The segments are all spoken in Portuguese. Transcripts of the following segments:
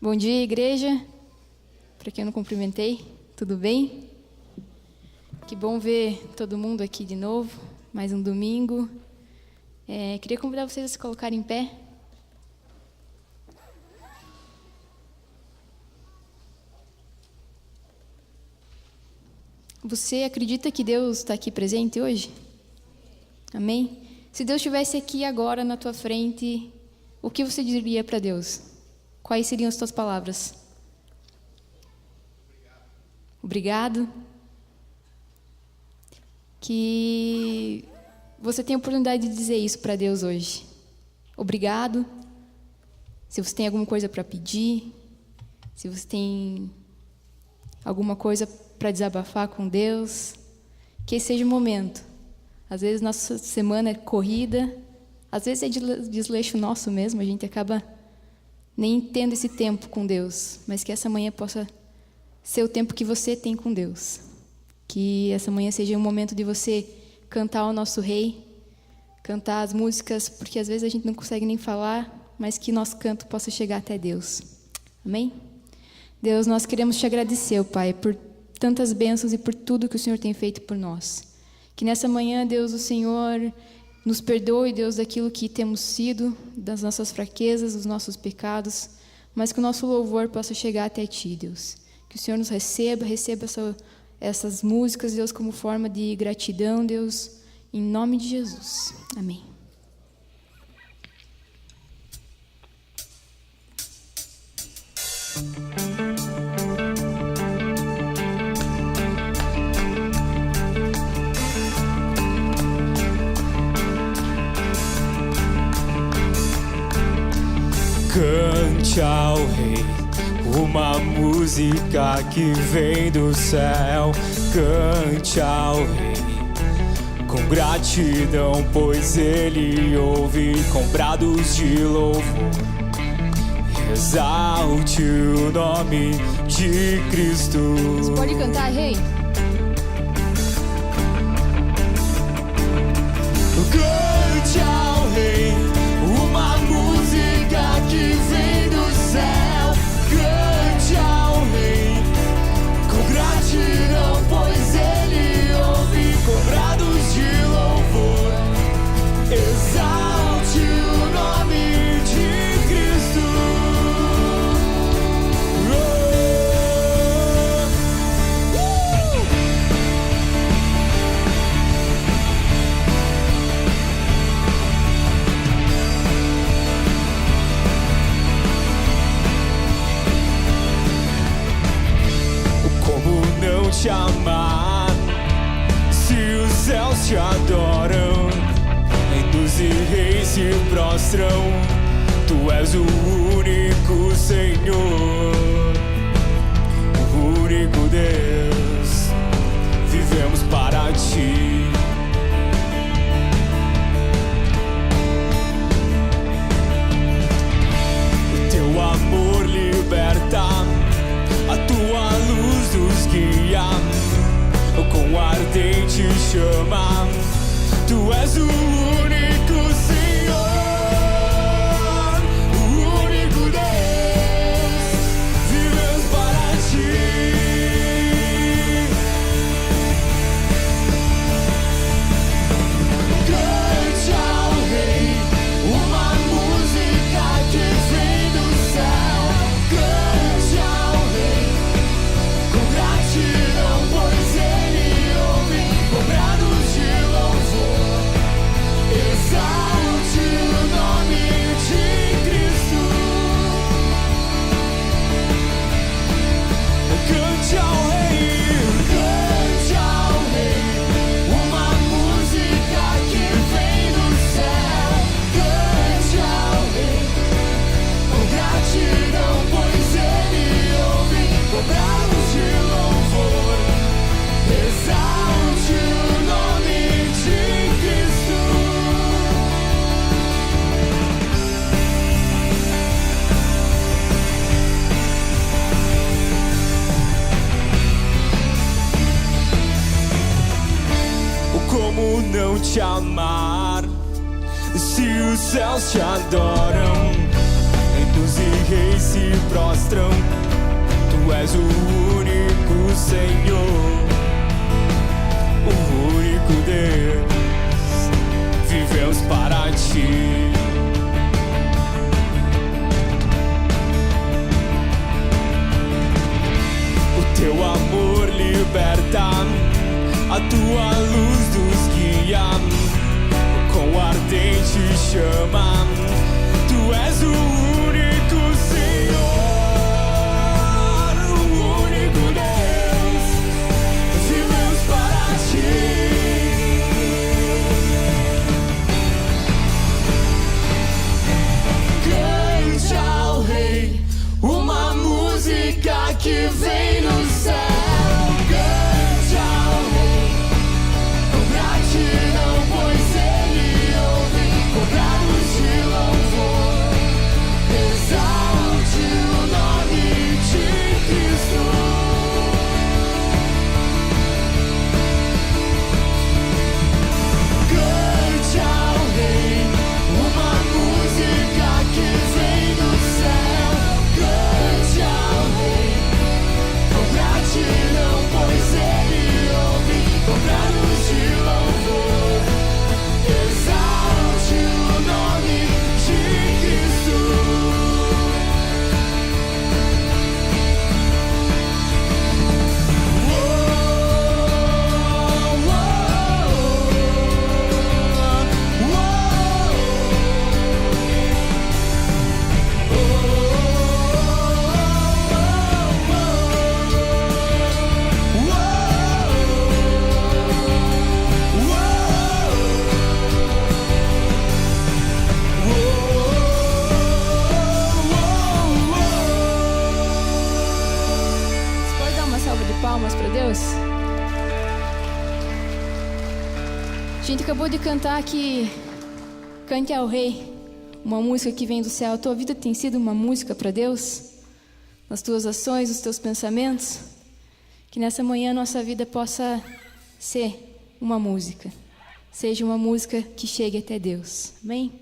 Bom dia, igreja. Para quem eu não cumprimentei, tudo bem? Que bom ver todo mundo aqui de novo, mais um domingo. Queria convidar vocês a se colocarem em pé. Você acredita que Deus está aqui presente hoje? Amém? Se Deus estivesse aqui agora na tua frente, o que você diria para Deus? Quais seriam as tuas palavras? Obrigado. Que você tenha a oportunidade de dizer isso para Deus hoje. Obrigado. Se você tem alguma coisa para pedir, se você tem alguma coisa para desabafar com Deus, que esse seja o momento. Às vezes nossa semana é corrida, às vezes é desleixo nosso mesmo, a gente acaba nem tendo esse tempo com Deus, mas que essa manhã possa ser o tempo que você tem com Deus. Que essa manhã seja um momento de você cantar o nosso Rei, cantar as músicas, porque às vezes a gente não consegue nem falar, mas que nosso canto possa chegar até Deus. Amém? Deus, nós queremos te agradecer, Pai, por tantas bênçãos e por tudo que o Senhor tem feito por nós. Que nessa manhã, Deus, o Senhor nos perdoe, Deus, daquilo que temos sido, das nossas fraquezas, dos nossos pecados, mas que o nosso louvor possa chegar até Ti, Deus. Que o Senhor nos receba essas músicas, Deus, como forma de gratidão, Deus, em nome de Jesus. Amém. Cante ao Rei uma música que vem do céu. Cante ao Rei com gratidão, pois Ele ouve com brados de louvor. Exalte o nome de Cristo. Você pode cantar, Rei? Cante ao Rei uma música que vem do céu. Cante ao Rei com gratidão, pois Ele ouve com brados de louvor. Exalte o nome de Cristo. Te amar, se os céus te adoram, reinos e reis se prostram. Tu és o único Senhor, o único Deus. Vivemos para Ti. O Teu amor liberta, a Tua luz nos guia com ardente chama. Tu és o único Senhor, o único Deus. Vivemos para Ti. Cante ao Rei uma música que vem do céu. Cante ao Rei com gratidão, pois Ele ouve com brados de louvor. Exalte o nome de Cristo. Cante ao Rei uma música que vem do céu. Cante ao Rei com gratidão, pois Ele ouve com brados de louvor. Exalte o nome de Cristo. Como não te amar, se os céus te adoram, reinos e reis se se prostram. Tu és o único Senhor, o único Deus. Vivemos para ti. O teu amor liberta, a tua luz nos guia com ardente chama. Tu és o único Senhor, o único Deus. Vivemos para ti. Cante ao Rei uma música que vem do céu. Cante ao Rei com gratidão, pois Ele ouve. Com brados de louvor, exalte o nome de Cristo. Cante ao Rei uma música que vem do céu. Cante ao Rei com gratidão, pois Ele ouve. Com brados de louvor, exalte o nome de Cristo. Você pode dar uma salva de palmas para Deus? A gente acabou de cantar aqui, Cante ao Rei, uma música que vem do céu. A tua vida tem sido uma música para Deus? Nas tuas ações, nos teus pensamentos? Que nessa manhã nossa vida possa ser uma música. Seja uma música que chegue até Deus. Amém?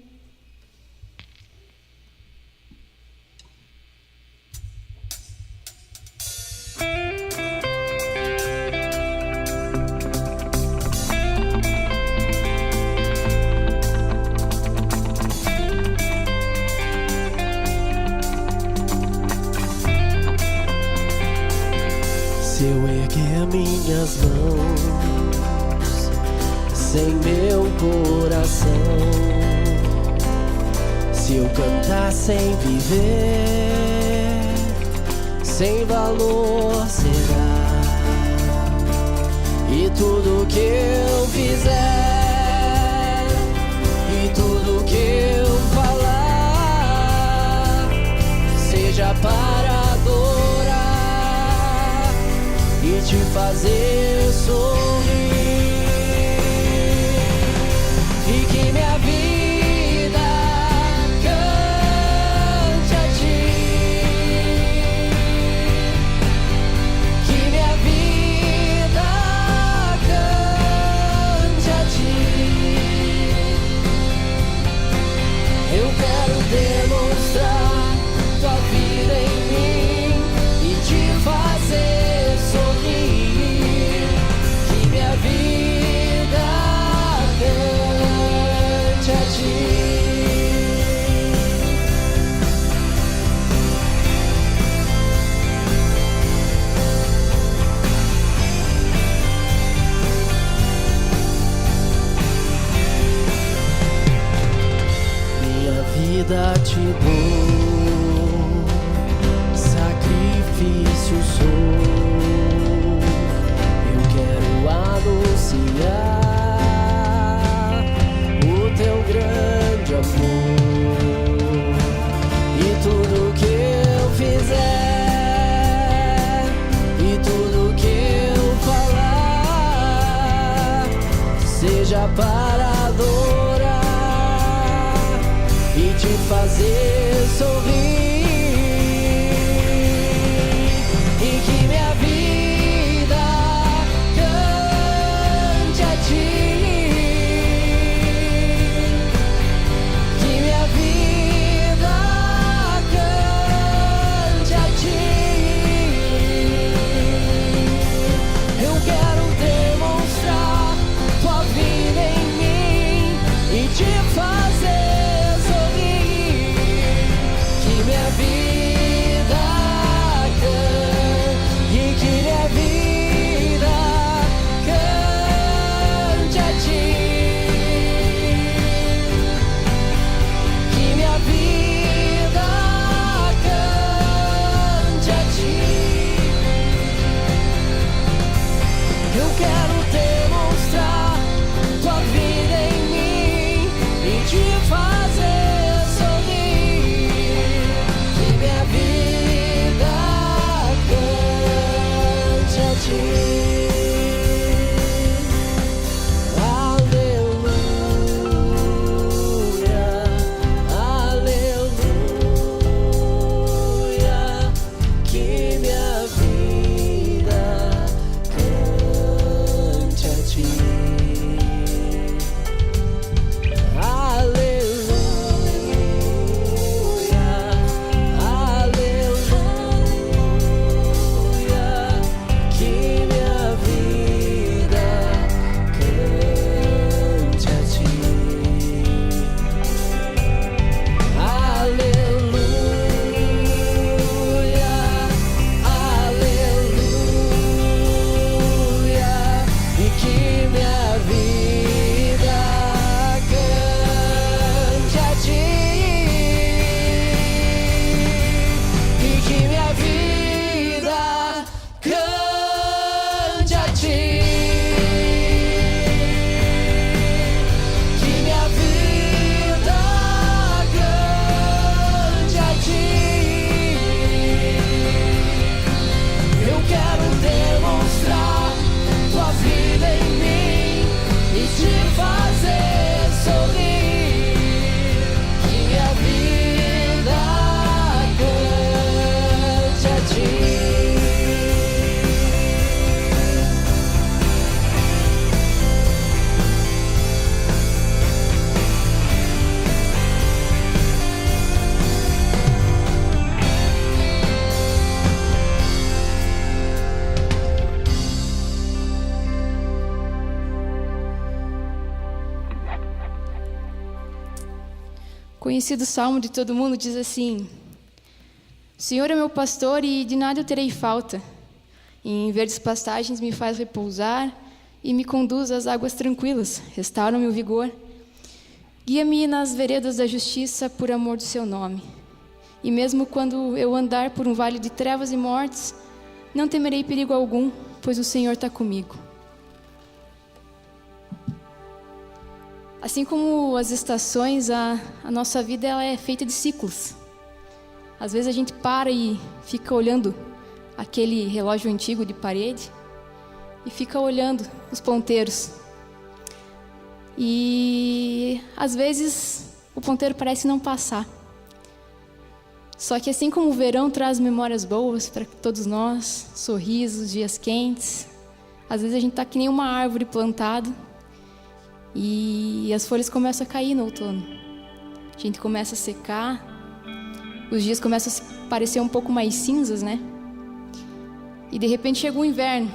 Se eu erguer minhas mãos sem meu coração, se eu cantar sem viver, sem valor será. E tudo que eu fizer, e tudo que eu falar, seja para adorar e te fazer sorrir. E que minha vida cante a ti, que minha vida cante a ti. Eu quero demonstrar tua vida em mim e te fazer sorrir. Que minha vida cante a ti. Minha vida te dou, sacrifício sou. Eu quero anunciar o teu grande amor. E tudo que eu fizer, e tudo que eu falar, seja para adorar e te fazer sorrir. E que minha vida cante a ti, que minha vida vida cante, e que minha vida cante a ti. Que minha vida cante a ti. Eu quero demonstrar tua vida em mim e te fazer sorrir. Que minha vida cante a ti. Aleluia, aleluia. Que minha vida cante a ti. Aleluia, aleluia. Que minha vida cante a ti. Aleluia, aleluia. E que minha vida cante a ti. E que minha vida cante a ti. Que minha vida cante a ti. Eu quero demonstrar tua vida em mim e te fazer sorrir. Que minha vida cante a ti. Conhecido salmo de todo mundo diz assim: o Senhor é meu pastor e de nada eu terei falta. Em verdes pastagens me faz repousar e me conduz às águas tranquilas, restaura o meu vigor. Guia-me nas veredas da justiça por amor do seu nome. E mesmo quando eu andar por um vale de trevas e mortes, não temerei perigo algum, pois o Senhor está comigo. Assim como as estações, a nossa vida ela é feita de ciclos. Às vezes a gente para e fica olhando aquele relógio antigo de parede e fica olhando os ponteiros. E às vezes o ponteiro parece não passar. Só que assim como o verão traz memórias boas para todos nós, sorrisos, dias quentes, às vezes a gente está que nem uma árvore plantada e as folhas começam a cair no outono. A gente começa a secar, os dias começam a parecer um pouco mais cinzas, né? E de repente chega o inverno.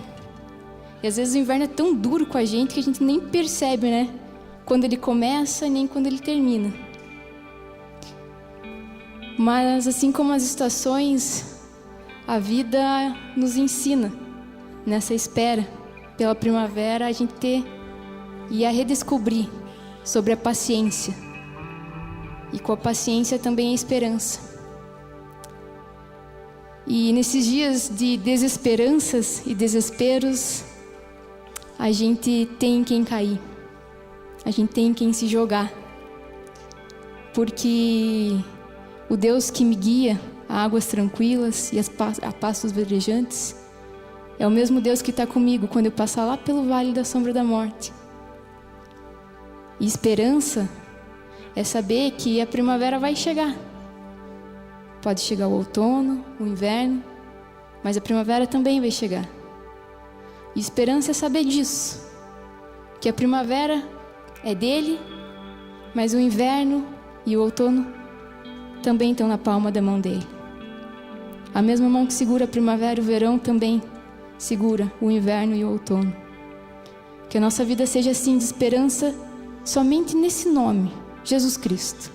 E às vezes o inverno é tão duro com a gente que a gente nem percebe, né? Quando ele começa, nem quando ele termina. Mas assim como as estações, a vida nos ensina nessa espera pela primavera a gente ter e a redescobrir sobre a paciência. E com a paciência também a esperança. E nesses dias de desesperanças e desesperos, a gente tem em quem cair. A gente tem em quem se jogar. Porque o Deus que me guia a águas tranquilas e a pastos verdejantes é o mesmo Deus que está comigo quando eu passar lá pelo vale da sombra da morte. E esperança é saber que a primavera vai chegar. Pode chegar o outono, o inverno, mas a primavera também vai chegar. E esperança é saber disso, que a primavera é dele, mas o inverno e o outono também estão na palma da mão dele. A mesma mão que segura a primavera e o verão também segura o inverno e o outono. Que a nossa vida seja assim de esperança somente nesse nome, Jesus Cristo.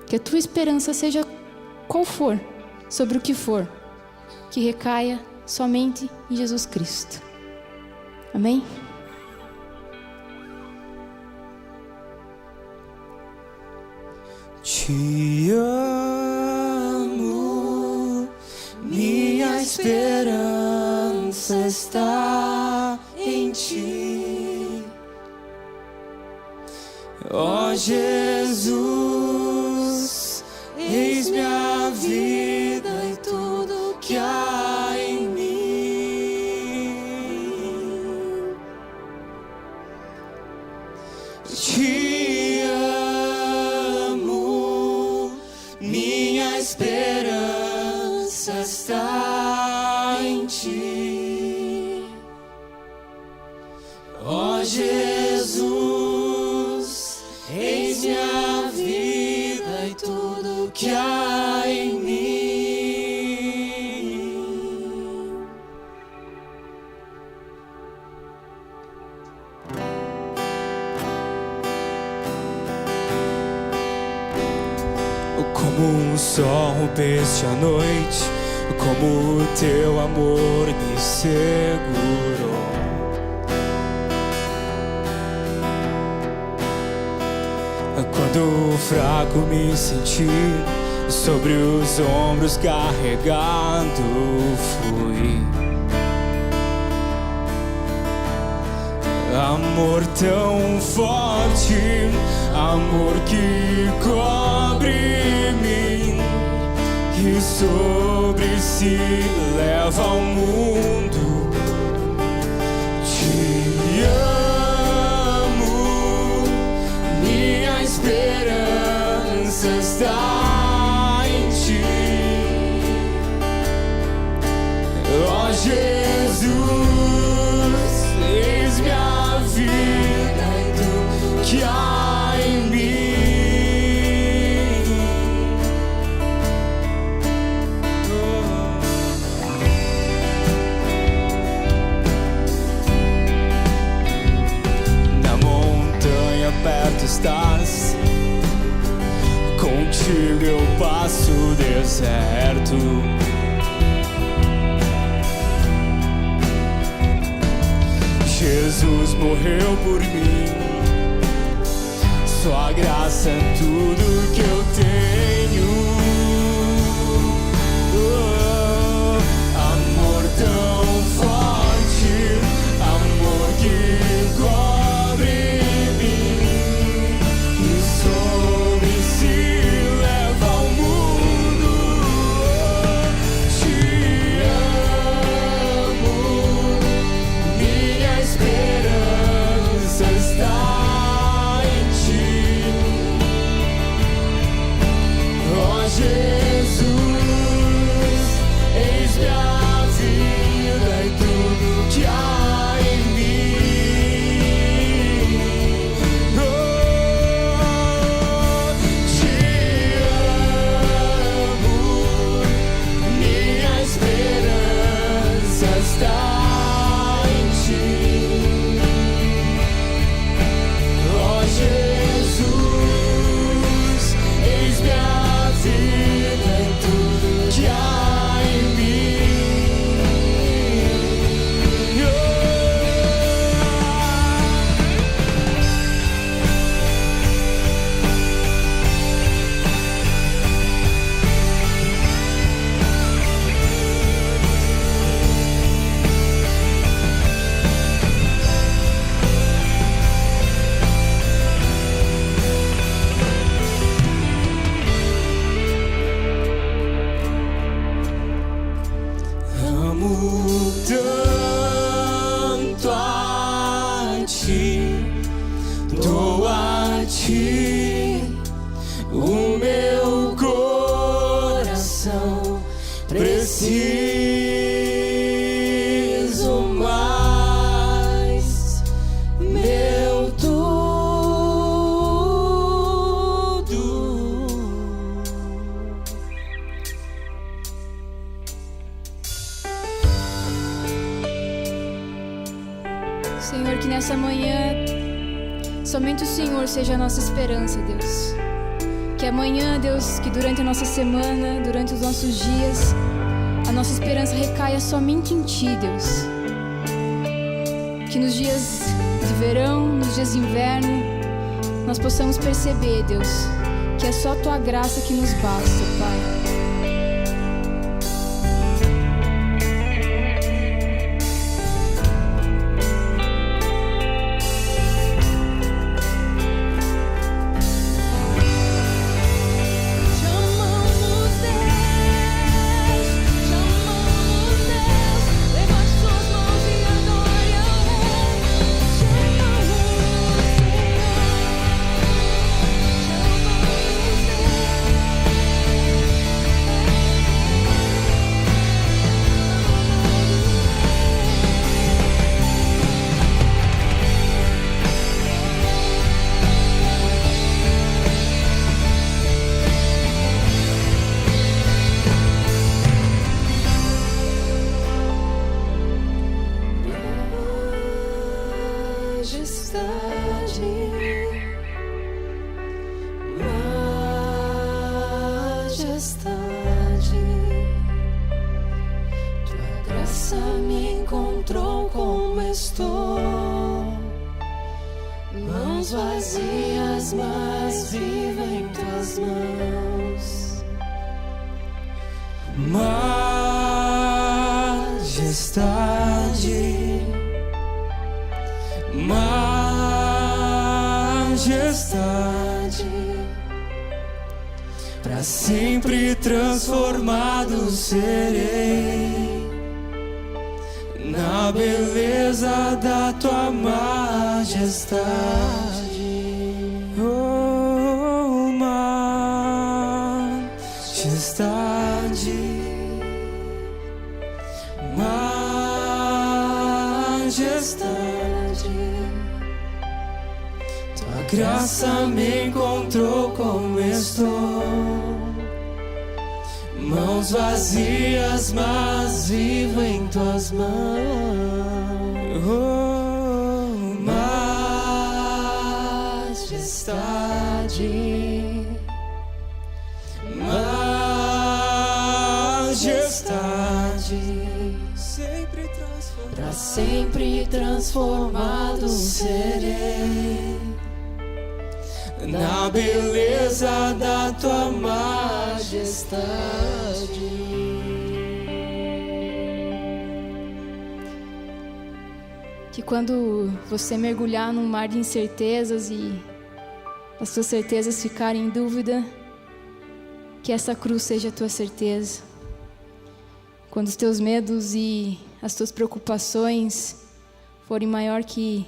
Que a tua esperança seja qual for, sobre o que for, que recaia somente em Jesus Cristo. Amém? Te amo, minha esperança está em ti. Ó Jesus, eis minha vida e tudo que há em mim. Te amo, minha esperança está em ti. Ó Jesus, eis minha vida e tudo que há em mim. Como um sol rompeste a noite, como o teu amor me segurou. Quando fraco me senti, sobre os ombros carregado fui. Amor tão forte, amor que cobre-me e sobre si leva ao mundo. Te amo, minha esperança está em ti. Ó Jesus, eis minha vida e tudo que há em mim. Na montanha perto estás, contigo eu passo o deserto. Jesus morreu por mim, sua graça é tudo que eu tenho. Oh, amor tão forte, amor que cobre-me e sobre si leva ao mundo. Te amo, minha esperança está em ti. Ó Jesus, eis minha vida e tudo que há em mim. Oh, te amo, minha esperança está em ti. Ó Jesus, eis minha vida e tudo que há em mim. Amo tanto a ti, dou a ti o meu coração. Preciso mais, meu tudo. Senhor, que nessa manhã somente o Senhor seja a nossa esperança, Deus. Que Que amanhã, Deus, que durante a nossa semana, durante os nossos dias, a nossa esperança recaia somente em Ti, Deus. Que nos dias de verão, nos dias de inverno, nós possamos perceber, Deus, que é só Tua graça que nos basta, Pai. Vazias, mas viva em Tuas mãos. Majestade, majestade, para sempre transformado serei na beleza da Tua majestade. Oh, majestade, majestade, Tua graça me encontrou como estou, mãos vazias, mas vivo em Tuas mãos. Oh, majestade, majestade, para sempre transformado serei na beleza da Tua majestade. Que quando você mergulhar num mar de incertezas e as suas certezas ficarem em dúvida, que essa cruz seja a tua certeza. Quando os teus medos e as tuas preocupações forem maior que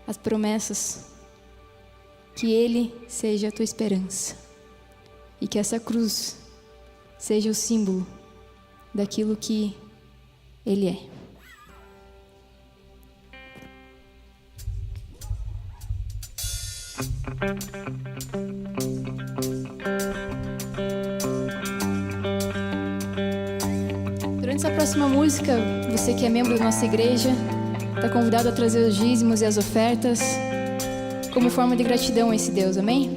as promessas, que Ele seja a tua esperança. E que essa cruz seja o símbolo daquilo que Ele é. Durante essa próxima música, você que é membro da nossa igreja, está convidado a trazer os dízimos e as ofertas como forma de gratidão a esse Deus, amém?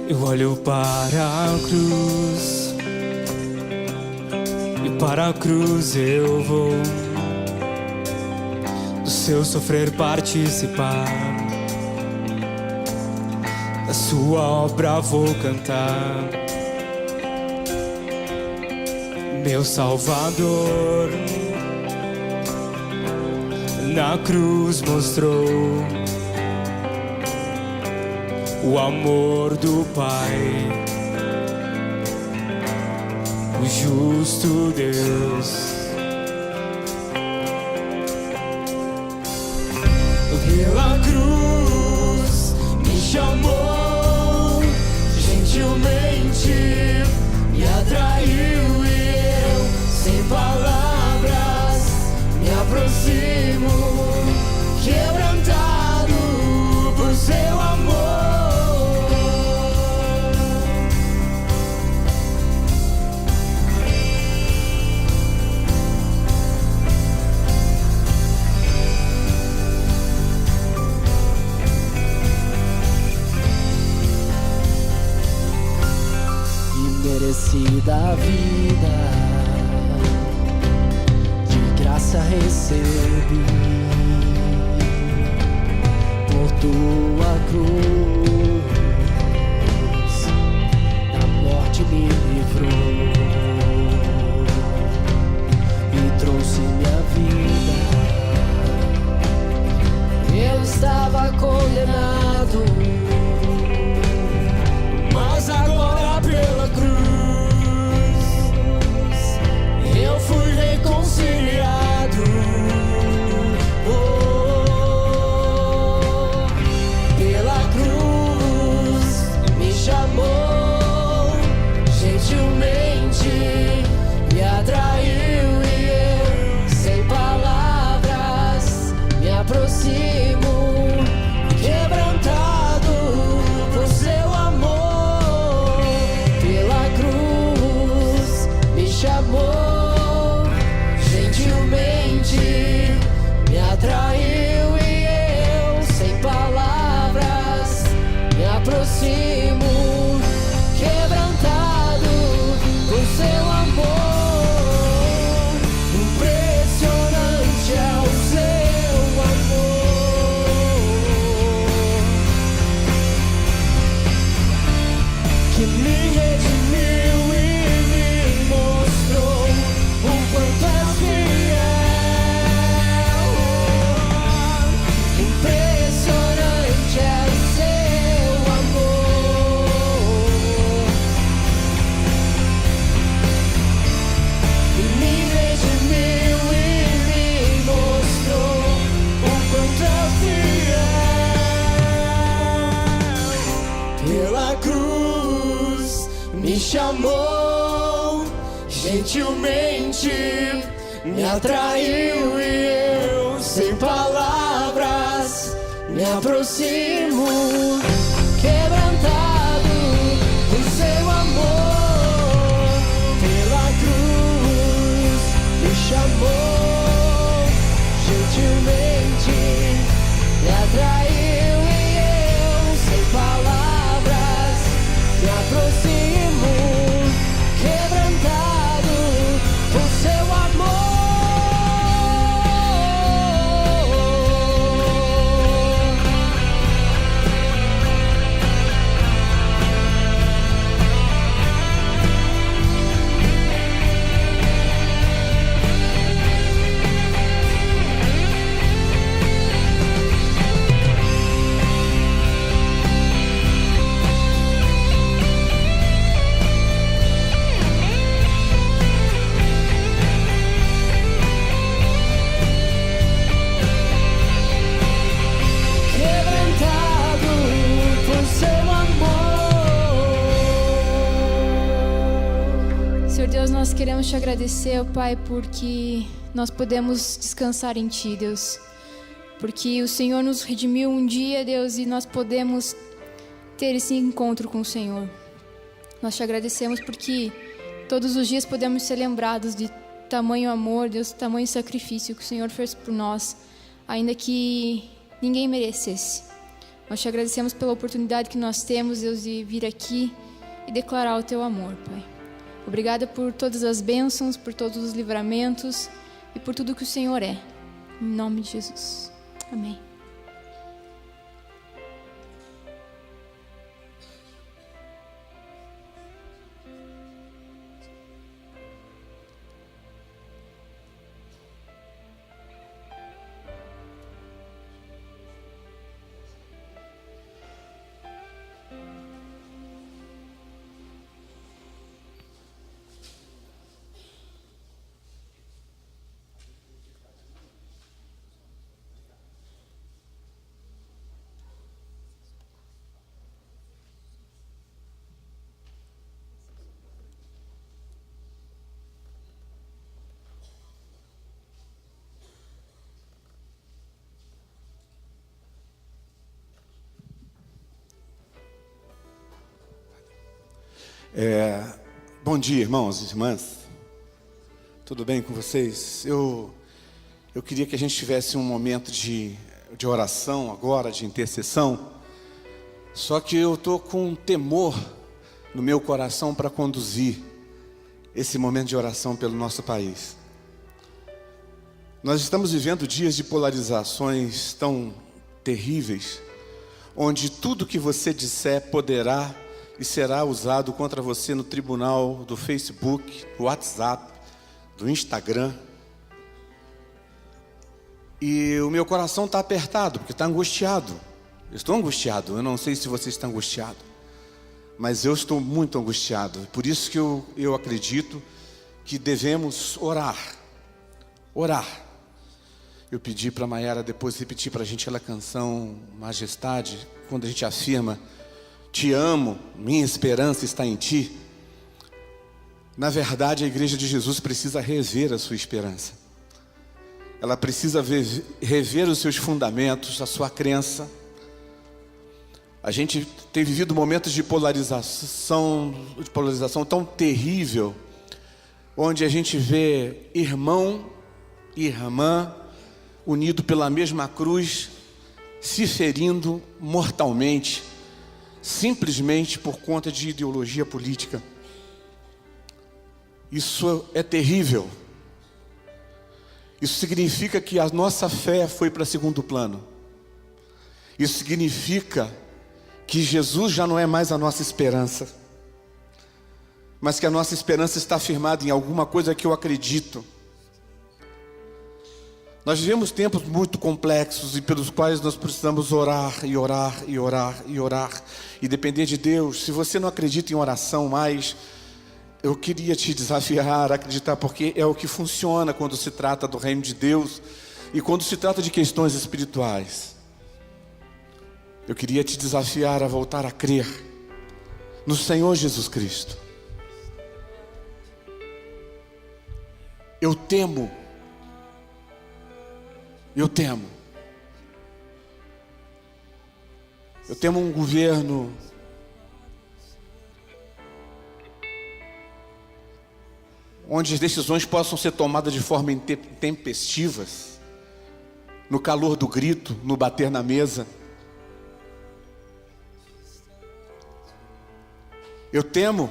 Eu olho para a cruz, e para a cruz eu vou do seu sofrer participar, da sua obra vou cantar. Meu Salvador na cruz mostrou o amor do Pai, o justo Deus. Pela cruz me chamou, gentilmente me atraiu e eu, sem palavras, me aproximo, quebrantar. imerecida vida, de graça recebi, por tua cruz, da morte me livrou e trouxe minha vida. Eu estava condenado, mas agora pela cruz eu fui reconciliado. Pela cruz me chamou gentilmente, me atraiu e eu, sem palavras, me aproximo, quebrantado por seu amor. Pela cruz me chamou gentilmente, me atraiu e eu, sem palavras, me aproximo, quebrantado por seu amor. Impressionante é o seu amor, que me redimiu e me mostrou o quanto é fiel. Impressionante é o seu amor, que me redimiu e me mostrou o quanto é fiel. Pela cruz me chamou gentilmente, me atraiu e eu, sem palavras, me aproximo, quebrantado por seu amor. Pela cruz me chamou gentilmente, me atraiu e eu, sem palavras, me aproximo, quebrantado por seu amor. Quebrantado por seu amor. Senhor Deus, nós queremos te agradecer, ó Pai, porque nós podemos descansar em Ti, Deus. Porque o Senhor nos redimiu um dia, Deus, e nós podemos ter esse encontro com o Senhor. Nós te agradecemos porque todos os dias podemos ser lembrados de tamanho amor, Deus, tamanho sacrifício que o Senhor fez por nós, ainda que ninguém merecesse. Nós te agradecemos pela oportunidade que nós temos, Deus, de vir aqui e declarar o Teu amor, Pai. Obrigada por todas as bênçãos, por todos os livramentos e por tudo que o Senhor é. Em nome de Jesus. Amém. Bom dia, irmãos e irmãs. Tudo bem com vocês? Eu queria que a gente tivesse um momento de oração agora, de intercessão. Só que eu estou com um temor no meu coração para conduzir esse momento de oração pelo nosso país. Nós estamos vivendo dias de polarizações tão terríveis, onde tudo que você disser poderá e será usado contra você no tribunal do Facebook, do WhatsApp, do Instagram. E o meu coração está apertado, porque está angustiado. Eu estou angustiado, eu não sei se você está angustiado, mas eu estou muito angustiado. Por isso que eu acredito que devemos orar. Orar. Eu pedi para a Maiara depois repetir para a gente aquela canção Majestade, quando a gente afirma: te amo, minha esperança está em ti. Na verdade, a Igreja de Jesus precisa rever a sua esperança. Ela precisa rever os seus fundamentos, a sua crença. A gente tem vivido momentos de polarização tão terrível, onde a gente vê irmão e irmã unido pela mesma cruz, se ferindo mortalmente, simplesmente por conta de ideologia política. Isso é terrível. Isso significa que a nossa fé foi para segundo plano. Isso significa que Jesus já não é mais a nossa esperança, mas que a nossa esperança está firmada em alguma coisa que eu acredito. Nós vivemos tempos muito complexos e pelos quais nós precisamos orar e orar e orar e orar e depender de Deus. Se você não acredita em oração mais, eu queria te desafiar a acreditar, porque é o que funciona quando se trata do reino de Deus e quando se trata de questões espirituais. Eu queria te desafiar a voltar a crer no Senhor Jesus Cristo. Eu temo um governo onde as decisões possam ser tomadas de forma intempestivas, no calor do grito, no bater na mesa. Eu temo.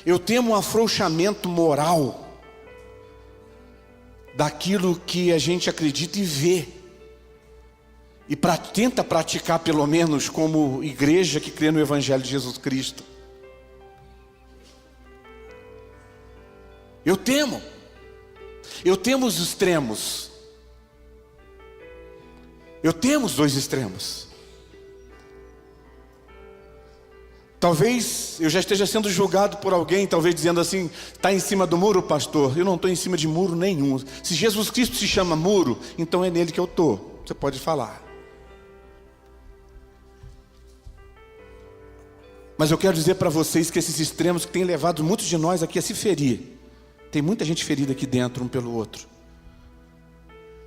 Eu temo um afrouxamento moral daquilo que a gente acredita e vê, e tenta praticar, pelo menos como igreja que crê no Evangelho de Jesus Cristo. Eu temo os extremos. Eu temo os dois extremos. Talvez eu já esteja sendo julgado por alguém, talvez dizendo assim: está em cima do muro, pastor? Eu não estou em cima de muro nenhum. Se Jesus Cristo se chama muro, então é nele que eu estou. Você pode falar. Mas eu quero dizer para vocês que esses extremos que têm levado muitos de nós aqui a se ferir, tem muita gente ferida aqui dentro um pelo outro,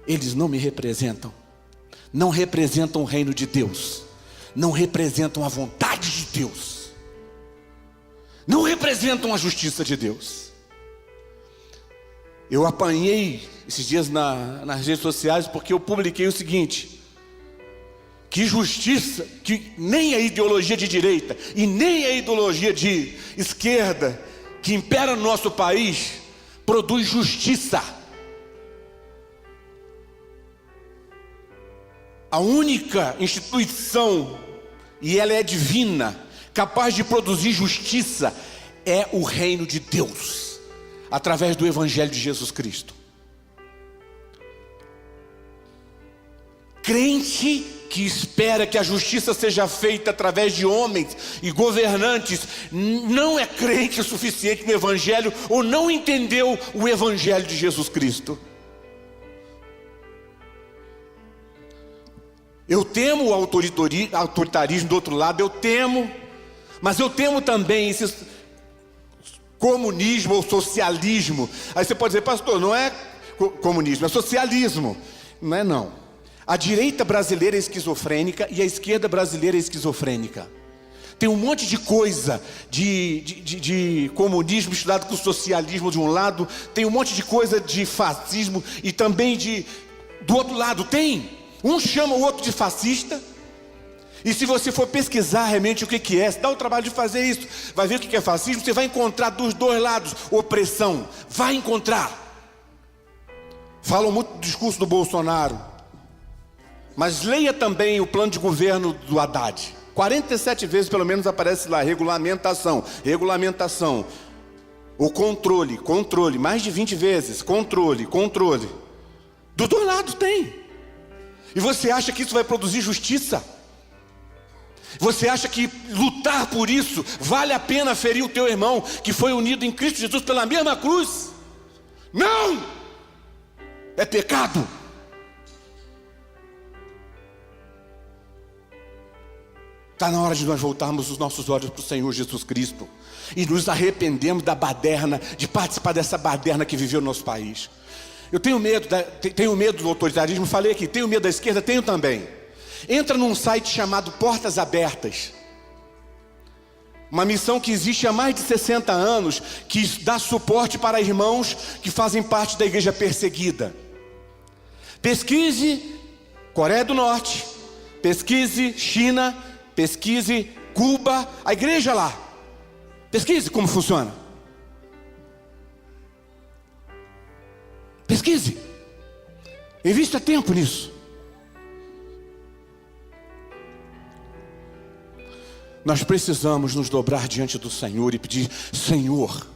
eles não me representam. Não representam o reino de Deus. Não representam a vontade de Deus. Não representam a justiça de Deus. Eu apanhei esses dias nas redes sociais porque eu publiquei o seguinte: que justiça, que nem a ideologia de direita e nem a ideologia de esquerda que impera no nosso país produz justiça. A única instituição, e ela é divina, capaz de produzir justiça, é o reino de Deus, através do Evangelho de Jesus Cristo. Crente que espera que a justiça seja feita através de homens e governantes, não é crente o suficiente no Evangelho, ou não entendeu o Evangelho de Jesus Cristo. Eu temo o autoritarismo do outro lado, eu temo, mas eu temo também esse comunismo ou socialismo. Aí você pode dizer: pastor, não é comunismo, é socialismo. Não é não. A direita brasileira é esquizofrênica e a esquerda brasileira é esquizofrênica. Tem um monte de coisa de comunismo misturado com socialismo de um lado, tem um monte de coisa de fascismo e também do outro lado tem. Um chama o outro de fascista E se você for pesquisar realmente o que é, se dá o trabalho de fazer isso, vai ver o que é fascismo, você vai encontrar dos dois lados opressão. Vai encontrar. Falam muito do discurso do Bolsonaro, mas leia também o plano de governo do Haddad. 47 vezes pelo menos aparece lá, regulamentação, regulamentação. O controle, controle, mais de 20 vezes, controle, controle. Dos dois lados tem. E você acha que isso vai produzir justiça? Você acha que lutar por isso vale a pena ferir o teu irmão que foi unido em Cristo Jesus pela mesma cruz? Não! É pecado. Está na hora de nós voltarmos os nossos olhos para o Senhor Jesus Cristo e nos arrependemos da baderna, de participar dessa baderna que viveu no nosso país. Eu tenho medo do autoritarismo, falei aqui, tenho medo da esquerda, tenho também. Entra num site chamado Portas Abertas. Uma missão que existe há mais de 60 anos, que dá suporte para irmãos que fazem parte da igreja perseguida. Pesquise Coreia do Norte, pesquise China, pesquise Cuba, a igreja lá. Pesquise como funciona. Pesquise. Invista tempo nisso. Nós precisamos nos dobrar diante do Senhor e pedir: Senhor,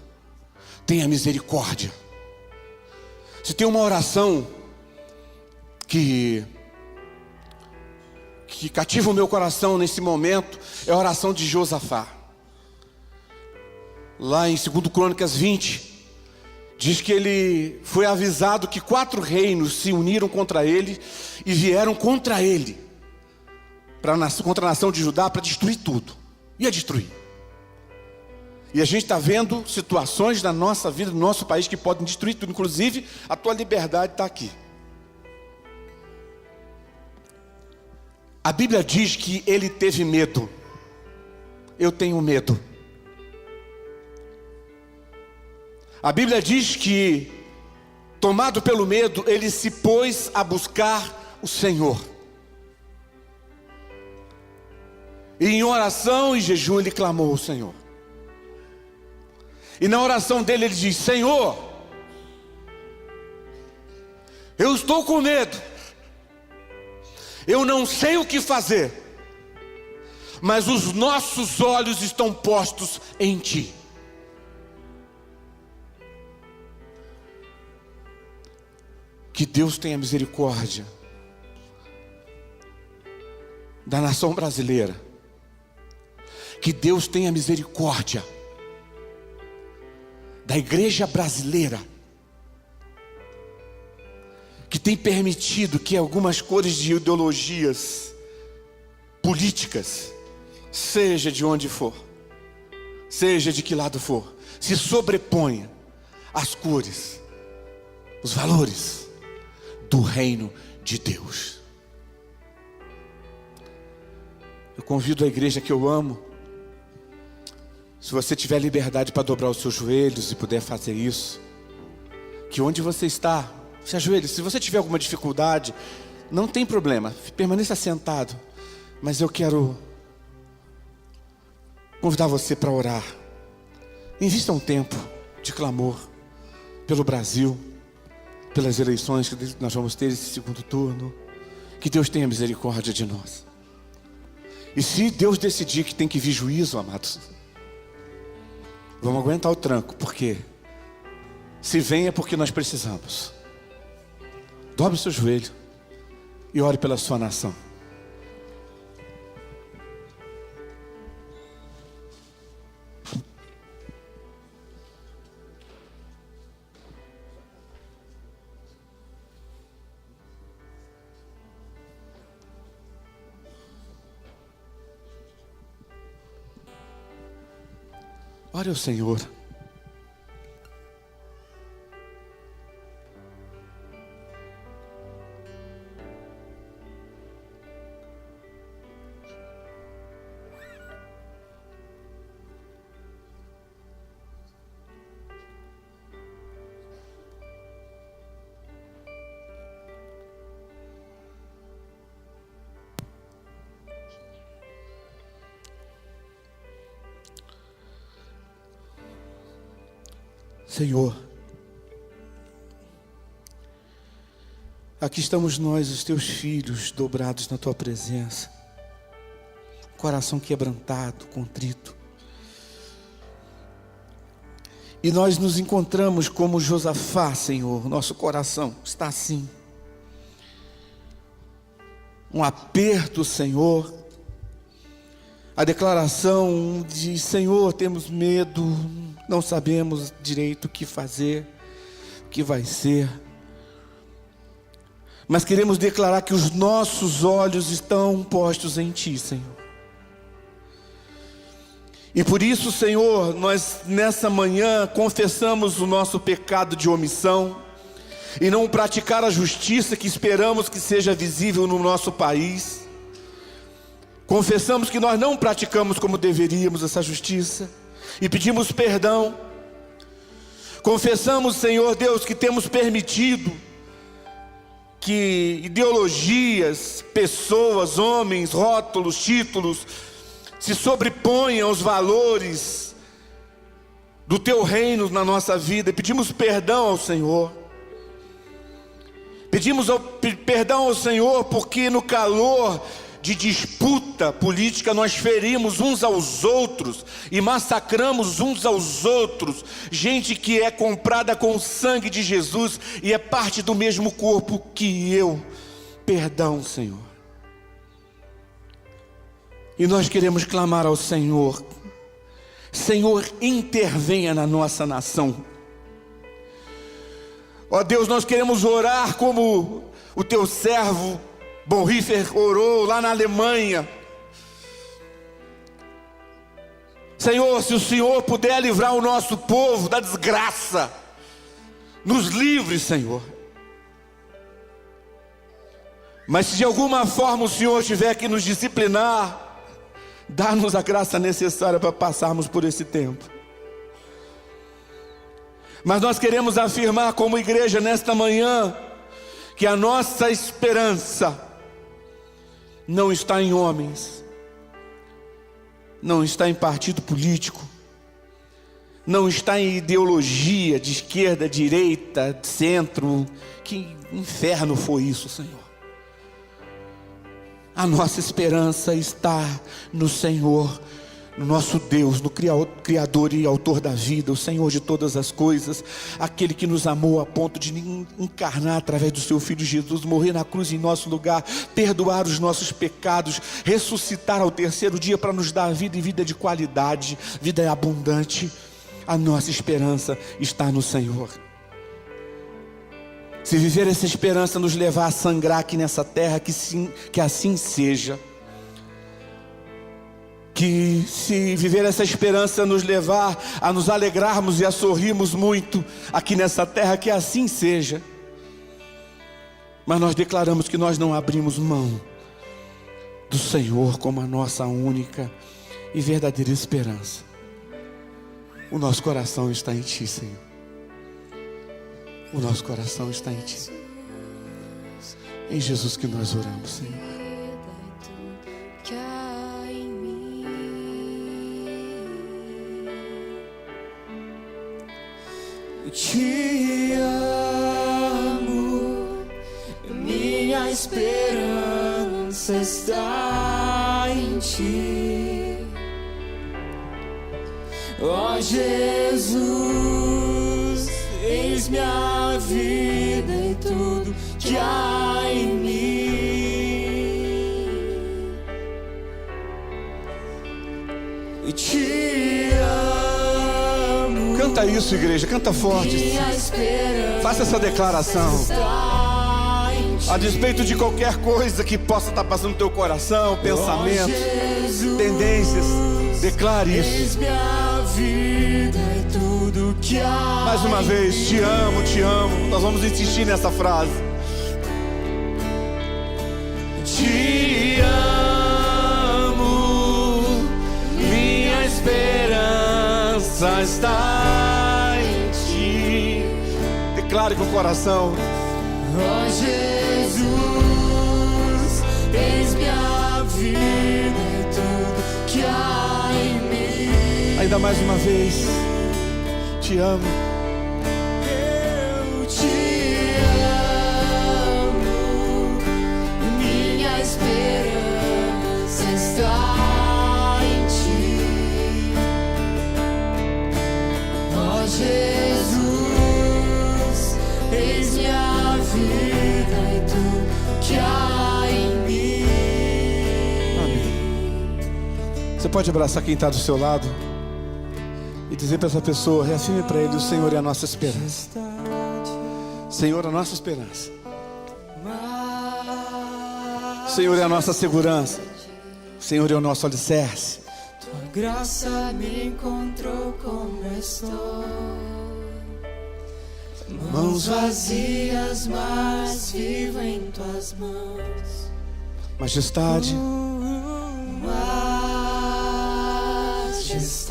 tenha misericórdia. Se tem uma oração que cativa o meu coração nesse momento, é a oração de Josafá. Lá em 2 Crônicas 20, diz que ele foi avisado que 4 reinos se uniram contra ele e vieram contra ele, contra a nação de Judá, para destruir tudo. Ia destruir. E a gente está vendo situações na nossa vida, no nosso país, que podem destruir tudo. Inclusive, a tua liberdade está aqui. A Bíblia diz que ele teve medo. Eu tenho medo. A Bíblia diz que, tomado pelo medo, ele se pôs a buscar o Senhor. E em oração e jejum ele clamou ao Senhor. E na oração dele ele diz: Senhor, eu estou com medo. Eu não sei o que fazer, mas os nossos olhos estão postos em Ti. Que Deus tenha misericórdia da nação brasileira. Que Deus tenha misericórdia da igreja brasileira, que tem permitido que algumas cores de ideologias políticas, seja de onde for, seja de que lado for, se sobreponha às cores, os valores do reino de Deus. Eu convido a igreja que eu amo, se você tiver liberdade para dobrar os seus joelhos e puder fazer isso, que onde você está, se ajoelhe. Se você tiver alguma dificuldade, não tem problema, permaneça sentado. Mas eu quero convidar você para orar. Invista um tempo de clamor pelo Brasil, pelas eleições que nós vamos ter esse segundo turno. Que Deus tenha misericórdia de nós. E se Deus decidir que tem que vir juízo, amados, vamos aguentar o tranco, porque se vem é porque nós precisamos. Dobre o seu joelho e ore pela sua nação. Ore ao Senhor. Senhor, aqui estamos nós, os teus filhos, dobrados na tua presença, coração quebrantado, contrito. E nós nos encontramos como Josafá, Senhor, nosso coração está assim. Um aperto, Senhor, a declaração de: Senhor, temos medo, não sabemos direito o que fazer, o que vai ser. Mas queremos declarar que os nossos olhos estão postos em Ti, Senhor. E por isso, Senhor, nós nessa manhã confessamos o nosso pecado de omissão e não praticar a justiça que esperamos que seja visível no nosso país. Confessamos que nós não praticamos como deveríamos essa justiça e pedimos perdão. Confessamos, Senhor Deus, que temos permitido que ideologias, pessoas, homens, rótulos, títulos se sobreponham aos valores do Teu reino na nossa vida. E pedimos perdão ao Senhor. Pedimos perdão ao Senhor porque no calor de disputa política nós ferimos uns aos outros e massacramos uns aos outros, gente que é comprada com o sangue de Jesus e é parte do mesmo corpo que eu. Perdão, Senhor. E nós queremos clamar ao Senhor: Senhor, intervenha na nossa nação. Ó Deus, nós queremos orar como o Teu servo Bonhoeffer orou lá na Alemanha. Senhor, se o Senhor puder livrar o nosso povo da desgraça, nos livre, Senhor. Mas se de alguma forma o Senhor tiver que nos disciplinar, dá-nos a graça necessária para passarmos por esse tempo. Mas nós queremos afirmar como igreja nesta manhã que a nossa esperança não está em homens, não está em partido político, não está em ideologia de esquerda, direita, de centro. Que inferno foi isso, Senhor? A nossa esperança está no Senhor, no nosso Deus, no Criador e Autor da vida, o Senhor de todas as coisas, aquele que nos amou a ponto de encarnar através do seu Filho Jesus, morrer na cruz em nosso lugar, perdoar os nossos pecados, ressuscitar ao terceiro dia para nos dar vida e vida de qualidade, vida abundante. A nossa esperança está no Senhor. Se viver essa esperança nos levar a sangrar aqui nessa terra, que assim seja. Que se viver essa esperança nos levar a nos alegrarmos e a sorrirmos muito aqui nessa terra, que assim seja. Mas nós declaramos que nós não abrimos mão do Senhor como a nossa única e verdadeira esperança. O nosso coração está em Ti, Senhor. O nosso coração está em Ti. Em Jesus que nós oramos, Senhor. Te amo, minha esperança está em Ti. Ó Jesus, eis minha vida e tudo que há em mim. E te amo. Canta isso, igreja, canta forte. Faça essa declaração. A despeito de qualquer coisa que possa estar passando no teu coração, pensamentos, tendências, declare isso. Mais uma vez, te amo, te amo. Nós vamos insistir nessa frase. Te amo, minha esperança está em Ti. Declare com o coração. Ó Jesus, eis minha vida e tudo que há em mim. Ainda mais uma vez, te amo. está em ti. Ó Jesus, eis minha vida e tu que há em mim. Amém. Você pode abraçar quem está do seu lado e dizer para essa pessoa, reafirme para ele: o Senhor é a nossa esperança. Senhor é a nossa esperança. O Senhor é a nossa segurança. O Senhor é o nosso alicerce. Tua graça me encontrou como estou. Mãos vazias, mas vivo em tuas mãos. Majestade. Majestade.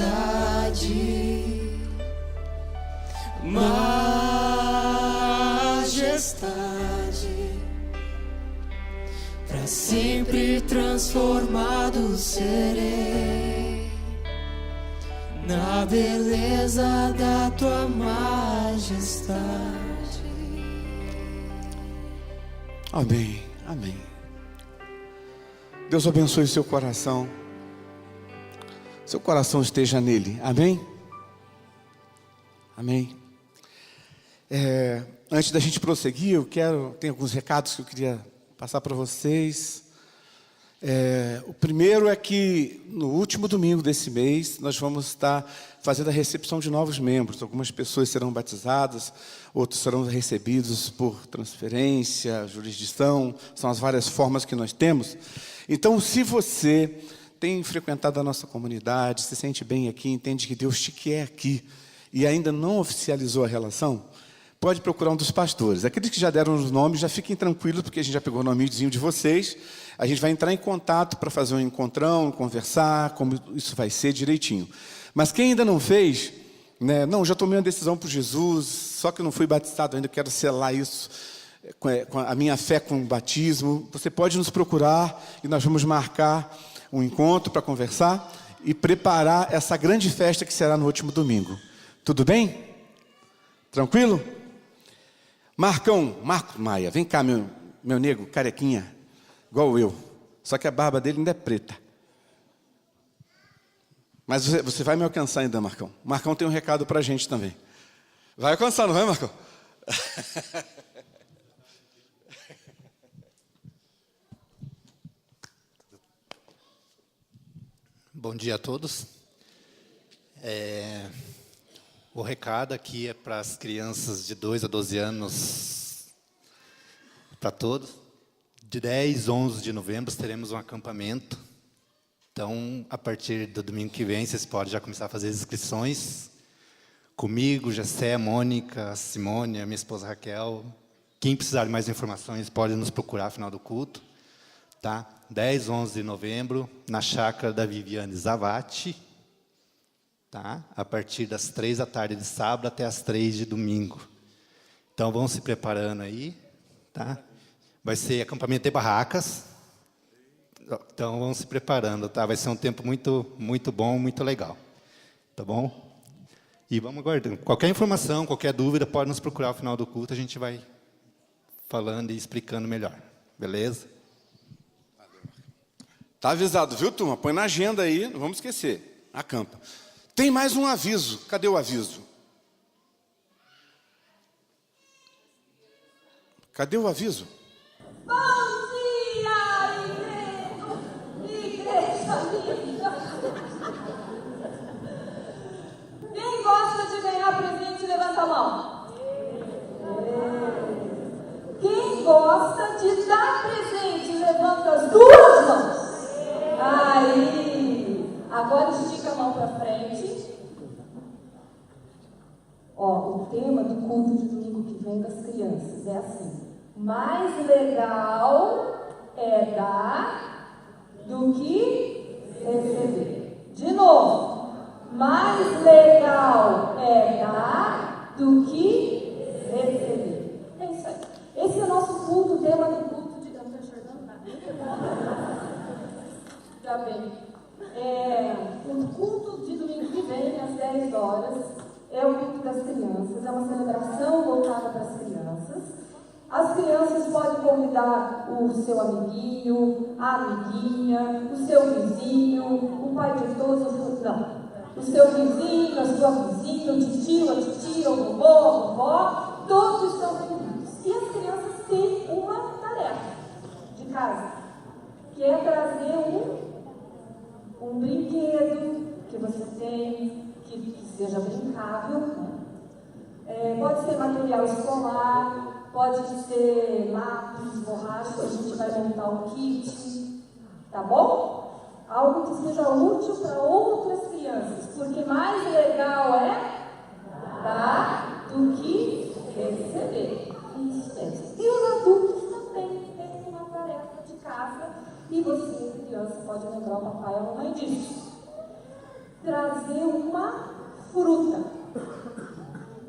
Majestade. Para sempre transformado serei na beleza da tua majestade. Amém, amém. Deus abençoe seu coração. Seu coração esteja nele, amém? Amém. Antes da gente prosseguir, tem alguns recados que eu queria passar para vocês. O primeiro é que no último domingo desse mês nós vamos estar fazendo a recepção de novos membros. Algumas pessoas serão batizadas, outros serão recebidos por transferência, jurisdição, são as várias formas que nós temos. Então, se você tem frequentado a nossa comunidade, se sente bem aqui, entende que Deus te quer aqui e ainda não oficializou a relação, pode procurar um dos pastores. Aqueles que já deram os nomes, já fiquem tranquilos, porque a gente já pegou o nomezinho de vocês. A gente vai entrar em contato para fazer um encontrão, conversar, como isso vai ser direitinho. Mas quem ainda não fez, né, não, já tomei uma decisão por Jesus, só que eu não fui batizado ainda, quero selar isso, com a minha fé com o batismo. Você pode nos procurar e nós vamos marcar um encontro para conversar e preparar essa grande festa que será no último domingo. Tudo bem? Tranquilo? Marco Maia, vem cá, meu nego, carequinha, igual eu. Só que a barba dele ainda é preta. Mas você vai me alcançar ainda, Marcão. Marcão tem um recado pra gente também. Vai alcançar, não vai, Marcão? Bom dia a todos. O recado aqui é para as crianças de 2 a 12 anos, para todos. De 10 a 11 de novembro teremos um acampamento. Então, a partir do domingo que vem, vocês podem já começar a fazer as inscrições. Comigo, Jessé, Mônica, Simone, a minha esposa Raquel. Quem precisar de mais informações pode nos procurar no final do culto. Tá? 10 a 11 de novembro, na chácara da Viviane Zavati. Tá? A partir das 3 da tarde de sábado até as 3 de domingo. Então, vão se preparando aí. Tá? Vai ser acampamento de barracas. Então, vão se preparando. Tá? Vai ser um tempo muito, muito bom, muito legal. Tá bom? E vamos aguardando. Qualquer informação, qualquer dúvida, pode nos procurar ao final do culto. A gente vai falando e explicando melhor. Beleza? Tá avisado, viu, turma? Põe na agenda aí, não vamos esquecer. Acampa. Tem mais um aviso. Cadê o aviso? Cadê o aviso? Bom dia, igreja linda! Quem gosta de ganhar presente, levanta a mão. Quem gosta de dar presente, levanta as duas mãos. Aí, agora estica a mão para frente. O tema do culto de domingo que vem das crianças é assim: mais legal é dar do que receber. De novo, mais legal é dar do que receber. É isso aí. Esse é o nosso culto, o tema do culto de... Eu não estou enxergando nada. Tá bem. O culto de domingo que vem, às 10 horas, é o culto das crianças. É uma celebração voltada para as crianças. As crianças podem convidar o seu amiguinho, a amiguinha, o seu vizinho, o pai de todos, não. O seu vizinho, a sua vizinha, o titio, a titia, o vovô, a vovó, todos estão bem-vindos. E as crianças têm uma tarefa de casa, que é trazer um brinquedo que você tem, que seja brincável, né? Pode ser material escolar, pode ser lápis, borracha, a gente vai montar o kit, tá bom? Algo que seja útil para outras crianças, porque mais legal é dar do que receber. Isso mesmo. E os adultos também têm uma tarefa de casa, e você, criança, pode lembrar o papai e a mamãe disso. Trazer uma fruta.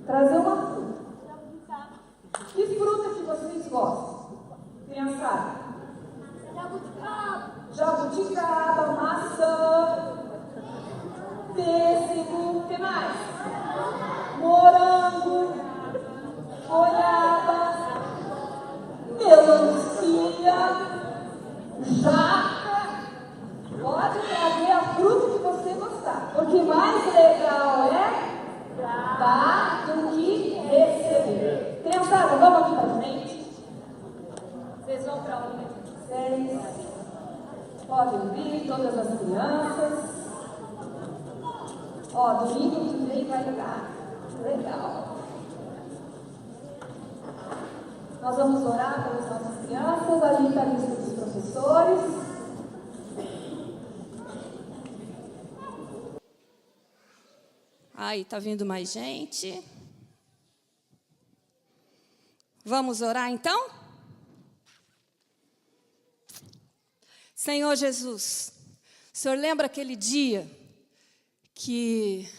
Trazer uma fruta. Que fruta que vocês gostam? Criançada? Jabuticaba, maçã, pêssego, o que mais? Morango, goiaba, melancia, jaca. Pode trazer a fruta que você gostar, porque mais legal é dar do que receber. Criançada, vamos aqui para frente. Vocês vão para onde vocês podem vir, todas as crianças. Ó, domingo que vem vai estar legal. Nós vamos orar pelas nossas crianças. Ali está a lista dos professores. Aí, tá vindo mais gente. Vamos orar então? Senhor Jesus, o Senhor lembra aquele dia que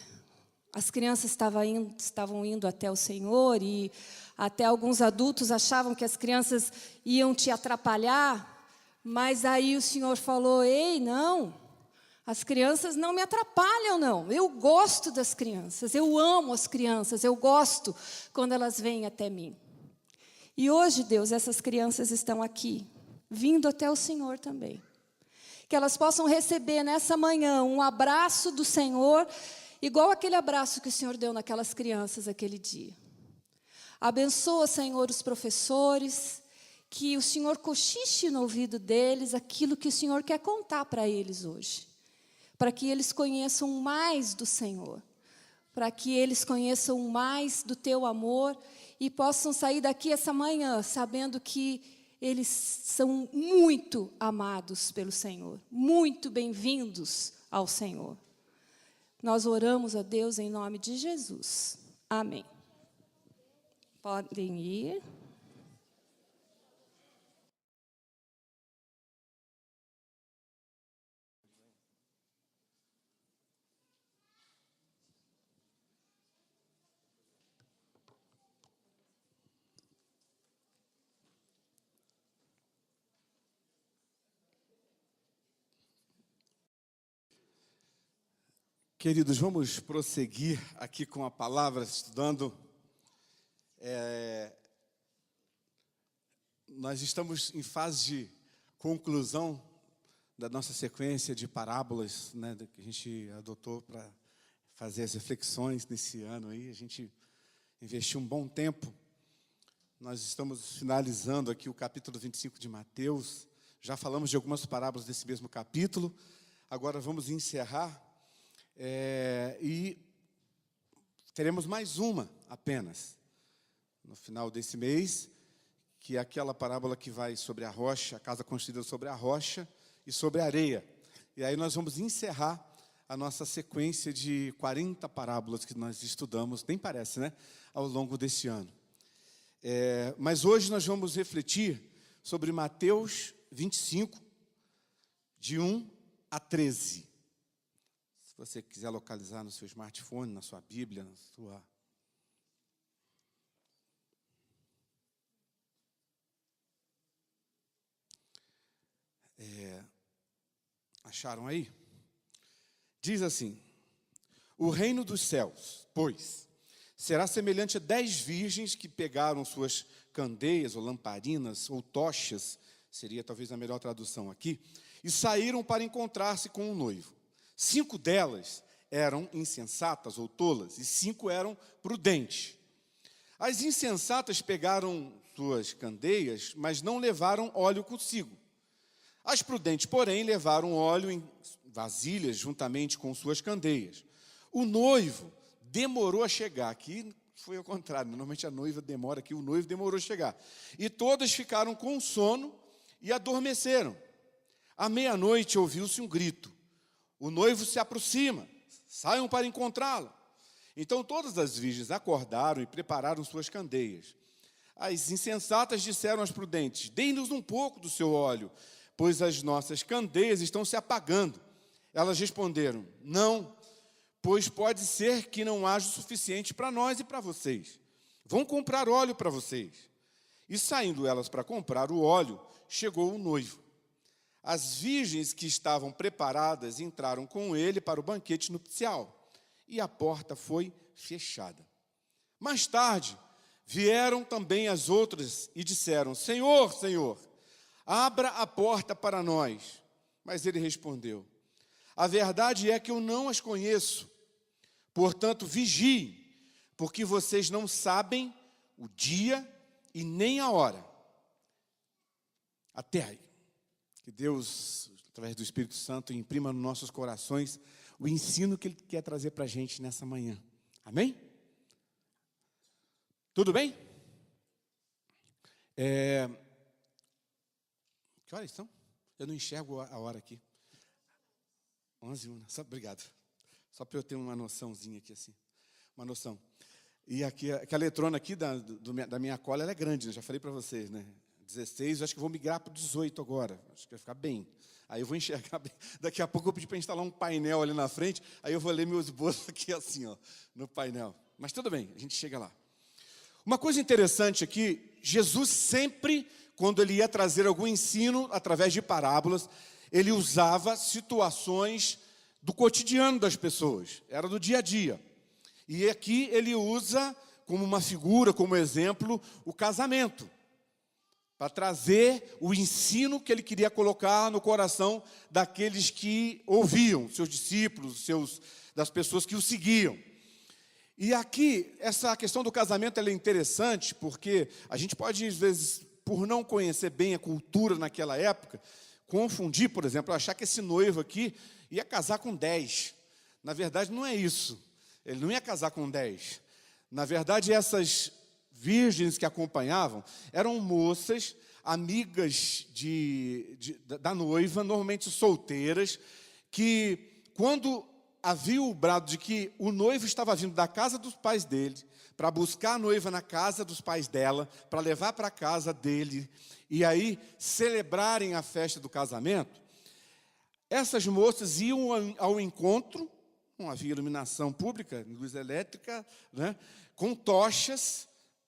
as crianças estavam indo até o Senhor e até alguns adultos achavam que as crianças iam te atrapalhar, mas aí o Senhor falou: ei, não, as crianças não me atrapalham, não. Eu gosto das crianças, eu amo as crianças, eu gosto quando elas vêm até mim. E hoje, Deus, essas crianças estão aqui, vindo até o Senhor também. Que elas possam receber nessa manhã um abraço do Senhor, igual aquele abraço que o Senhor deu naquelas crianças aquele dia. Abençoa, Senhor, os professores, que o Senhor cochiche no ouvido deles aquilo que o Senhor quer contar para eles hoje. Para que eles conheçam mais do Senhor, para que eles conheçam mais do Teu amor e possam sair daqui essa manhã sabendo que eles são muito amados pelo Senhor, muito bem-vindos ao Senhor. Nós oramos a Deus em nome de Jesus. Amém. Podem ir. Queridos, vamos prosseguir aqui com a palavra, estudando. Nós estamos em fase de conclusão da nossa sequência de parábolas, né, que a gente adotou para fazer as reflexões nesse ano aí. A gente investiu um bom tempo. Nós estamos finalizando aqui o capítulo 25 de Mateus. Já falamos de algumas parábolas desse mesmo capítulo. Agora vamos encerrar. E teremos mais uma apenas no final desse mês, que é aquela parábola que vai sobre a rocha, a casa construída sobre a rocha e sobre a areia. E aí nós vamos encerrar a nossa sequência de 40 parábolas que nós estudamos, nem parece, né, ao longo desse ano. Mas hoje nós vamos refletir sobre Mateus 25, de 1 a 13. Se você quiser localizar no seu smartphone, na sua Bíblia, na sua... Acharam aí? Diz assim: o reino dos céus, pois, será semelhante a 10 virgens que pegaram suas candeias ou lamparinas ou tochas, seria talvez a melhor tradução aqui, e saíram para encontrar-se com o noivo. 5 delas eram insensatas ou tolas, e 5 eram prudentes. As insensatas pegaram suas candeias, mas não levaram óleo consigo. As prudentes, porém, levaram óleo em vasilhas juntamente com suas candeias. O noivo demorou a chegar. Aqui foi ao contrário, normalmente a noiva demora, aqui o noivo demorou a chegar. E todas ficaram com sono e adormeceram. À meia-noite ouviu-se um grito. O noivo se aproxima, saiam para encontrá-lo. Então todas as virgens acordaram e prepararam suas candeias. As insensatas disseram às prudentes: deem-nos um pouco do seu óleo, pois as nossas candeias estão se apagando. Elas responderam: não, pois pode ser que não haja o suficiente para nós e para vocês. Vão comprar óleo para vocês. E saindo elas para comprar o óleo, chegou o noivo. As virgens que estavam preparadas entraram com ele para o banquete nupcial, e a porta foi fechada. Mais tarde, vieram também as outras e disseram: Senhor, Senhor, abra a porta para nós. Mas ele respondeu: a verdade é que eu não as conheço. Portanto, vigiem, porque vocês não sabem o dia e nem a hora. Até aí. Que Deus, através do Espírito Santo, imprima nos nossos corações o ensino que Ele quer trazer para a gente nessa manhã. Amém? Tudo bem? Que horas são? Eu não enxergo a hora aqui. 11h01. Obrigado. Só para eu ter uma noçãozinha aqui assim. Uma noção. E aqui, a letrona aqui da minha cola, ela é grande, né? Já falei para vocês, né? 16, eu acho que vou migrar para o 18 agora. Acho que vai ficar bem. Aí eu vou enxergar bem. Daqui a pouco eu vou pedir para instalar um painel ali na frente. Aí eu vou ler meus esboços aqui assim, ó, no painel. Mas tudo bem, a gente chega lá. Uma coisa interessante aqui, Jesus sempre, quando ele ia trazer algum ensino através de parábolas, ele usava situações do cotidiano das pessoas. Era do dia a dia. E aqui ele usa como uma figura, como exemplo, o casamento, para trazer o ensino que ele queria colocar no coração daqueles que ouviam, seus discípulos, das pessoas que o seguiam. E aqui, essa questão do casamento ela é interessante, porque a gente pode, às vezes, por não conhecer bem a cultura naquela época, confundir, por exemplo, achar que esse noivo aqui ia casar com 10. Na verdade, não é isso. Ele não ia casar com 10. Na verdade, essas virgens que acompanhavam eram moças, amigas da noiva, normalmente solteiras, que quando havia o brado de que o noivo estava vindo da casa dos pais dele, para buscar a noiva na casa dos pais dela, para levar para a casa dele, e aí celebrarem a festa do casamento, essas moças iam ao encontro, não havia iluminação pública, luz elétrica, né, com tochas,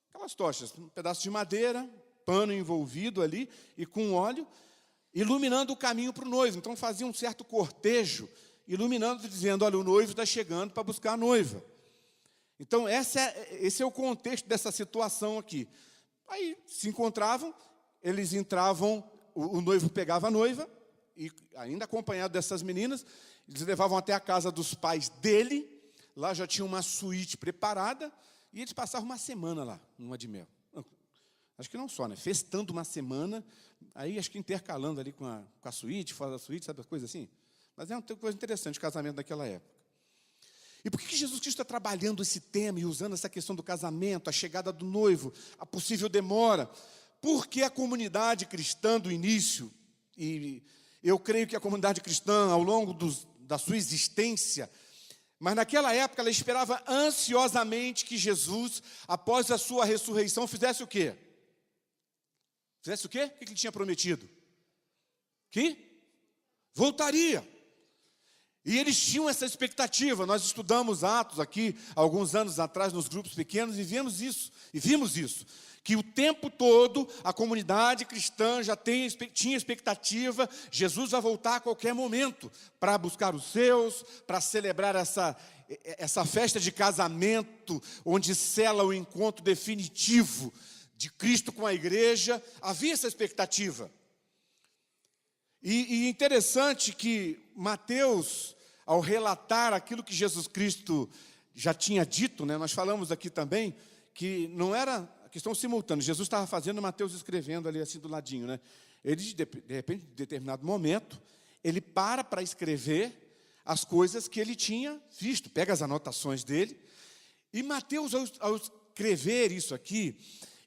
aquelas tochas, um pedaço de madeira, pano envolvido ali, e com esse iluminando o caminho para o noivo. Então fazia um certo cortejo, iluminando, dizendo: olha, o noivo está chegando para buscar a noiva. Então esse é o contexto dessa situação aqui. Aí se encontravam, eles entravam, o noivo pegava a noiva, e ainda acompanhado dessas meninas, eles levavam até a casa dos pais dele, lá já tinha uma suíte preparada, e eles passavam uma semana lá, numa de mel. Acho que não só, né? Festando uma semana, aí acho que intercalando ali com a suíte, fora da suíte, sabe, as coisas assim. Mas é uma coisa interessante, o casamento daquela época. E por que Jesus Cristo está trabalhando esse tema e usando essa questão do casamento, a chegada do noivo, a possível demora? Porque a comunidade cristã do início, e eu creio que a comunidade cristã, ao longo da sua existência, mas naquela época ela esperava ansiosamente que Jesus, após a sua ressurreição, fizesse o quê? Fizesse o quê? O que ele tinha prometido? Que voltaria. E eles tinham essa expectativa. Nós estudamos Atos aqui, alguns anos atrás, nos grupos pequenos, e vimos isso. Que o tempo todo a comunidade cristã já tinha expectativa, Jesus vai voltar a qualquer momento para buscar os seus, para celebrar essa festa de casamento, onde sela o encontro definitivo de Cristo com a igreja, havia essa expectativa. E interessante que Mateus, ao relatar aquilo que Jesus Cristo já tinha dito, né, nós falamos aqui também, que não era a questão simultânea, Jesus estava fazendo, Mateus escrevendo ali assim do ladinho, né? Ele, de repente, em determinado momento, ele para escrever as coisas que ele tinha visto, pega as anotações dele, e Mateus, ao escrever isso aqui,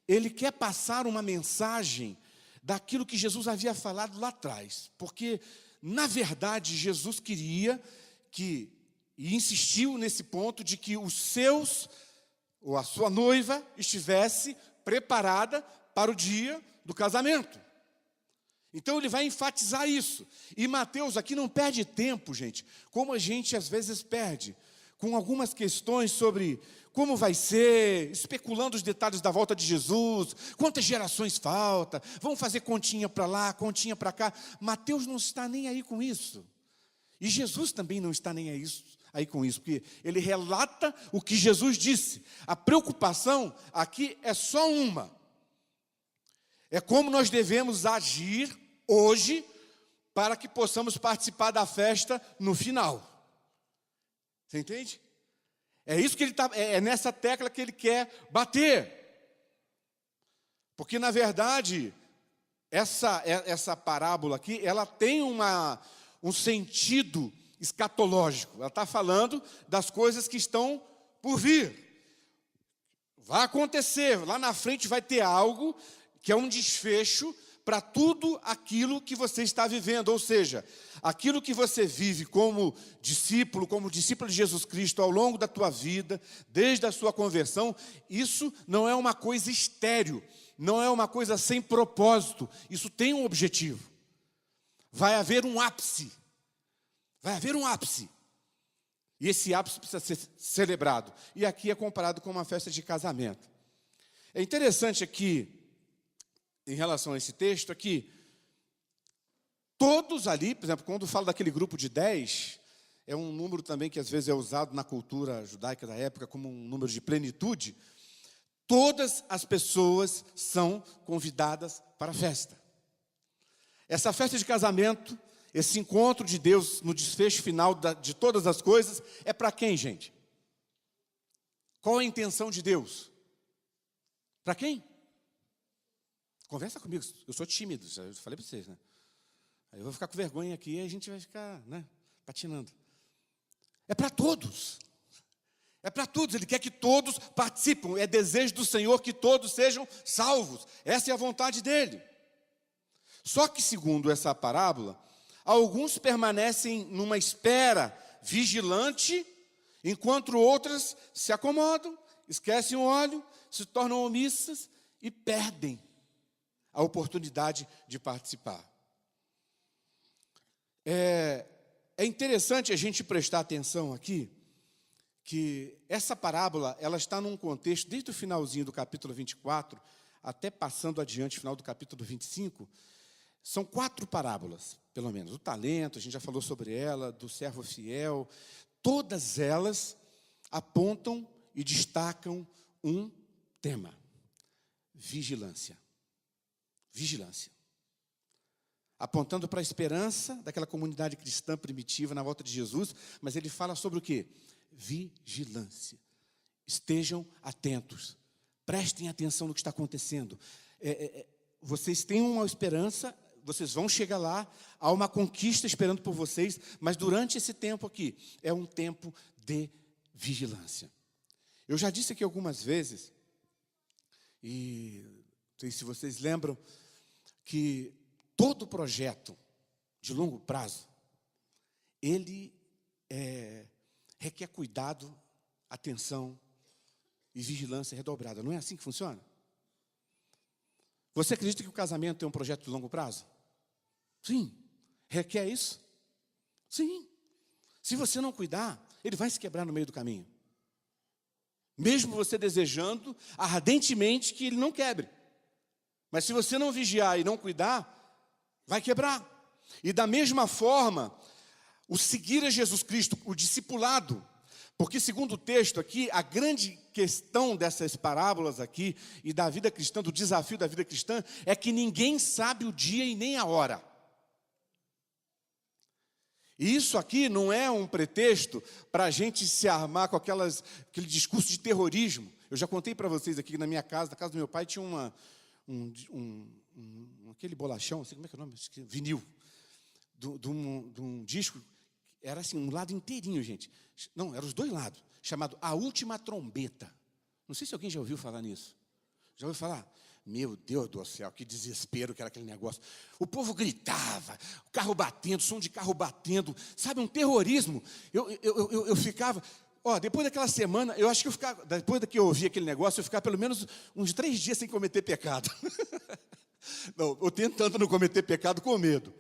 ele quer passar uma mensagem daquilo que Jesus havia falado lá atrás, porque, na verdade, Jesus queria e insistiu nesse ponto de que os seus, ou a sua noiva, estivesse preparada para o dia do casamento. Então ele vai enfatizar isso. E Mateus aqui não perde tempo, gente, como a gente às vezes perde, com algumas questões sobre como vai ser, especulando os detalhes da volta de Jesus, quantas gerações falta, vamos fazer continha para lá, continha para cá. Mateus não está nem aí com isso. E Jesus também não está nem aí com isso, porque ele relata o que Jesus disse. A preocupação aqui é só uma. É como nós devemos agir hoje para que possamos participar da festa no final. Você entende? É isso que ele é nessa tecla que ele quer bater. Porque, na verdade, essa parábola aqui, ela tem um sentido escatológico. Ela está falando das coisas que estão por vir. Vai acontecer, lá na frente vai ter algo que é um desfecho para tudo aquilo que você está vivendo. Ou seja, aquilo que você vive como discípulo de Jesus Cristo ao longo da tua vida, desde a sua conversão, isso não é uma coisa estéril, não é uma coisa sem propósito, isso tem um objetivo. Vai haver um ápice. Vai haver um ápice. E esse ápice precisa ser celebrado. E aqui é comparado com uma festa de casamento. É interessante aqui, em relação a esse texto aqui, todos ali, por exemplo, quando falo daquele grupo de 10, é um número também que às vezes é usado na cultura judaica da época como um número de plenitude. Todas as pessoas são convidadas para a festa. Essa festa de casamento, esse encontro de Deus no desfecho final de todas as coisas, é para quem, gente? Qual a intenção de Deus? Para quem? Conversa comigo, eu sou tímido, já falei para vocês, né? Aí eu vou ficar com vergonha aqui e a gente vai ficar, né, patinando. É para todos. É para todos, Ele quer que todos participem. É desejo do Senhor que todos sejam salvos. Essa é a vontade dEle. Só que, segundo essa parábola, alguns permanecem numa espera vigilante, enquanto outras se acomodam, esquecem o óleo, se tornam omissas e perdem a oportunidade de participar. É interessante a gente prestar atenção aqui, que essa parábola, ela está num contexto, desde o finalzinho do capítulo 24, até passando adiante, final do capítulo 25, são 4 parábolas, pelo menos. O talento, a gente já falou sobre ela, do servo fiel, todas elas apontam e destacam um tema: vigilância. Vigilância. Apontando para a esperança daquela comunidade cristã primitiva na volta de Jesus, mas ele fala sobre o quê? Vigilância. Estejam atentos. Prestem atenção no que está acontecendo. Vocês têm uma esperança, vocês vão chegar lá, há uma conquista esperando por vocês, mas durante esse tempo aqui, é um tempo de vigilância. Eu já disse aqui algumas vezes, e não sei se vocês lembram, que todo projeto de longo prazo, ele requer cuidado, atenção e vigilância redobrada. Não é assim que funciona? Você acredita que o casamento é um projeto de longo prazo? Sim. Requer isso? Sim. Se você não cuidar, ele vai se quebrar no meio do caminho. Mesmo você desejando ardentemente que ele não quebre. Mas se você não vigiar e não cuidar, vai quebrar. E da mesma forma, o seguir a Jesus Cristo, o discipulado, Porque, segundo o texto aqui, a grande questão dessas parábolas aqui e da vida cristã, do desafio da vida cristã, é que ninguém sabe o dia e nem a hora. E isso aqui não é um pretexto para a gente se armar com aquele discurso de terrorismo. Eu já contei para vocês aqui que na minha casa, na casa do meu pai, tinha aquele bolachão, não sei como é que é o nome, vinil, de um disco. Era assim, um lado inteirinho, gente. Não, eram os dois lados. Chamado A Última Trombeta. Não sei se alguém já ouviu falar nisso. Já ouviu falar? Meu Deus do céu, que desespero que era aquele negócio. O povo gritava, o carro batendo, som de carro batendo. Sabe, um terrorismo. Eu ficava... depois daquela semana, eu acho que depois que eu ouvi aquele negócio, eu ficava pelo menos uns 3 dias sem cometer pecado. Não, eu tentando não cometer pecado com medo.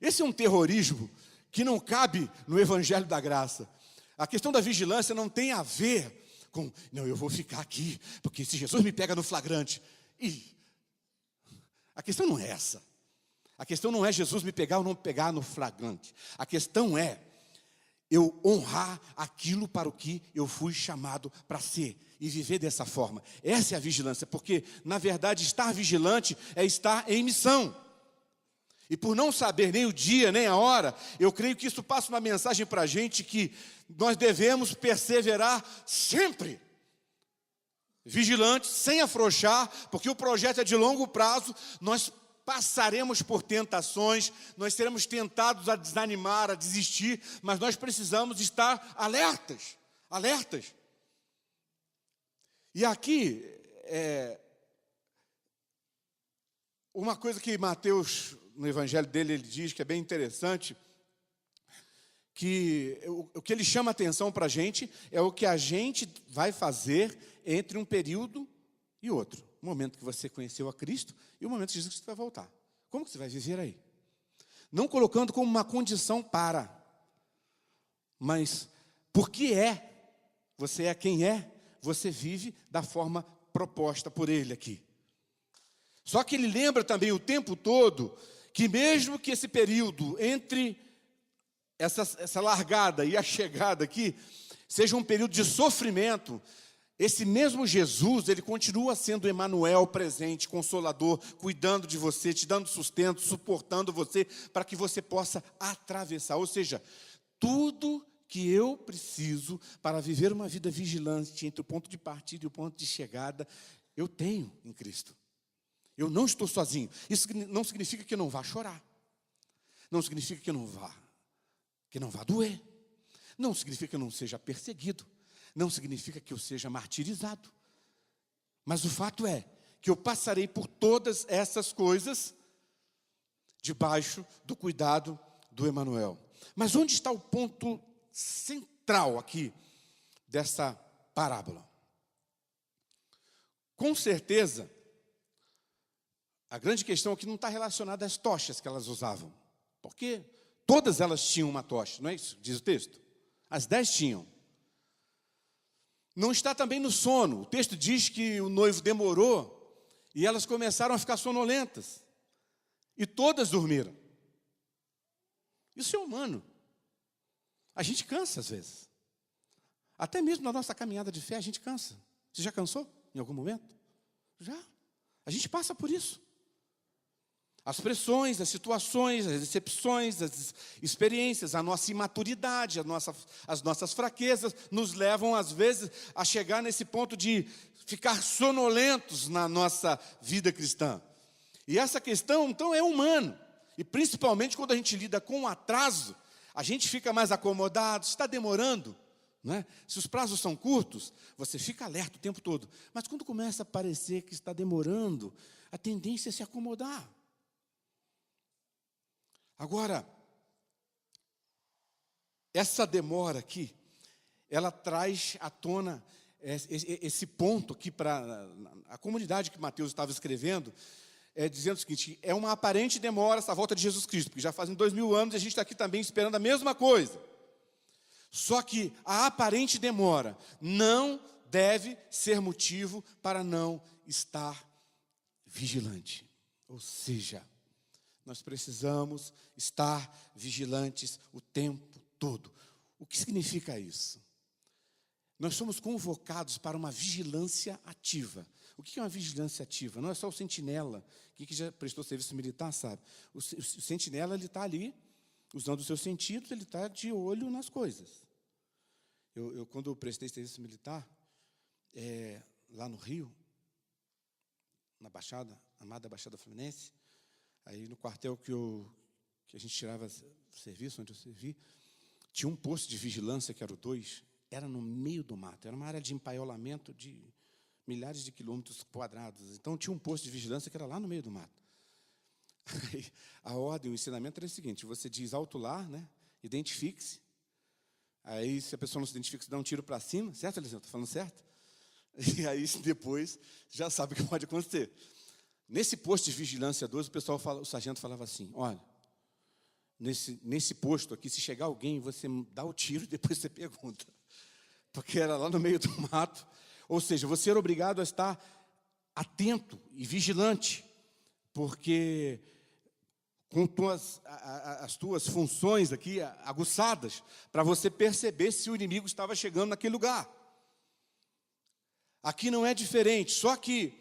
Esse é um terrorismo que não cabe no Evangelho da Graça. A questão da vigilância não tem a ver com, não, eu vou ficar aqui, porque se Jesus me pega no flagrante. A questão não é essa. A questão não é Jesus me pegar ou não pegar no flagrante. A questão é eu honrar aquilo para o que eu fui chamado para ser e viver dessa forma. Essa é a vigilância, porque, na verdade, estar vigilante é estar em missão. E por não saber nem o dia, nem a hora, eu creio que isso passa uma mensagem para a gente que nós devemos perseverar sempre. Vigilantes, sem afrouxar, porque o projeto é de longo prazo, nós passaremos por tentações, nós seremos tentados a desanimar, a desistir, mas nós precisamos estar alertas. E aqui, uma coisa que Mateus, no evangelho dele, ele diz que é bem interessante, que o que ele chama a atenção para a gente é o que a gente vai fazer entre um período e outro. O momento que você conheceu a Cristo e o momento que Jesus vai voltar. Como que você vai viver aí? Não colocando como uma condição para, mas porque você é quem é, você vive da forma proposta por ele aqui. Só que ele lembra também o tempo todo que mesmo que esse período entre essa largada e a chegada aqui seja um período de sofrimento, esse mesmo Jesus, ele continua sendo Emanuel presente, consolador, cuidando de você, te dando sustento, suportando você, para que você possa atravessar. Ou seja, tudo que eu preciso para viver uma vida vigilante entre o ponto de partida e o ponto de chegada, eu tenho em Cristo. Eu não estou sozinho. Isso não significa que eu não vá chorar. Não significa que eu não vá doer. Não significa que eu não seja perseguido. Não significa que eu seja martirizado. Mas o fato é que eu passarei por todas essas coisas debaixo do cuidado do Emanuel. Mas onde está o ponto central aqui dessa parábola? Com certeza, a grande questão aqui não está relacionada às tochas que elas usavam. Porque todas elas tinham uma tocha, não é isso? Diz o texto. As 10 tinham. Não está também no sono. O texto diz que o noivo demorou e elas começaram a ficar sonolentas. E todas dormiram. Isso é humano. A gente cansa às vezes. Até mesmo na nossa caminhada de fé a gente cansa. Você já cansou em algum momento? Já. A gente passa por isso. As pressões, as situações, as decepções, as experiências, a nossa imaturidade, as nossas fraquezas nos levam, às vezes, a chegar nesse ponto de ficar sonolentos na nossa vida cristã. E essa questão, então, é humana. E principalmente quando a gente lida com o atraso, a gente fica mais acomodado, está demorando. Não é? Se os prazos são curtos, você fica alerta o tempo todo. Mas quando começa a parecer que está demorando, a tendência é se acomodar. Agora, essa demora aqui, ela traz à tona esse ponto aqui para a comunidade que Mateus estava escrevendo, dizendo o seguinte: é uma aparente demora essa volta de Jesus Cristo, porque já fazem 2000 anos e a gente está aqui também esperando a mesma coisa. Só que a aparente demora não deve ser motivo para não estar vigilante. Ou seja, nós precisamos estar vigilantes o tempo todo. O que significa isso? Nós somos convocados para uma vigilância ativa. O que é uma vigilância ativa? Não é só o sentinela. Quem que já prestou serviço militar sabe. O sentinela, ele está ali, usando os seus sentidos, ele está de olho nas coisas. Quando eu prestei serviço militar, lá no Rio, na Baixada, amada Baixada Fluminense, aí no quartel que a gente tirava serviço, onde eu servi, tinha um posto de vigilância, que era o 2, era no meio do mato, era uma área de empaiolamento de milhares de quilômetros quadrados. Então, tinha um posto de vigilância que era lá no meio do mato. Aí, a ordem, o ensinamento era o seguinte: você diz alto lá, né? Identifique-se. Aí, se a pessoa não se identifica, você dá um tiro para cima, certo, Eliseu? Estou falando certo? E aí, depois, já sabe o que pode acontecer. Nesse posto de vigilância 2, o sargento falava assim: olha, nesse posto aqui, se chegar alguém, você dá o tiro e depois você pergunta. Porque era lá no meio do mato. Ou seja, você era obrigado a estar atento e vigilante, porque com as tuas funções aqui aguçadas, para você perceber se o inimigo estava chegando naquele lugar. Aqui não é diferente, só que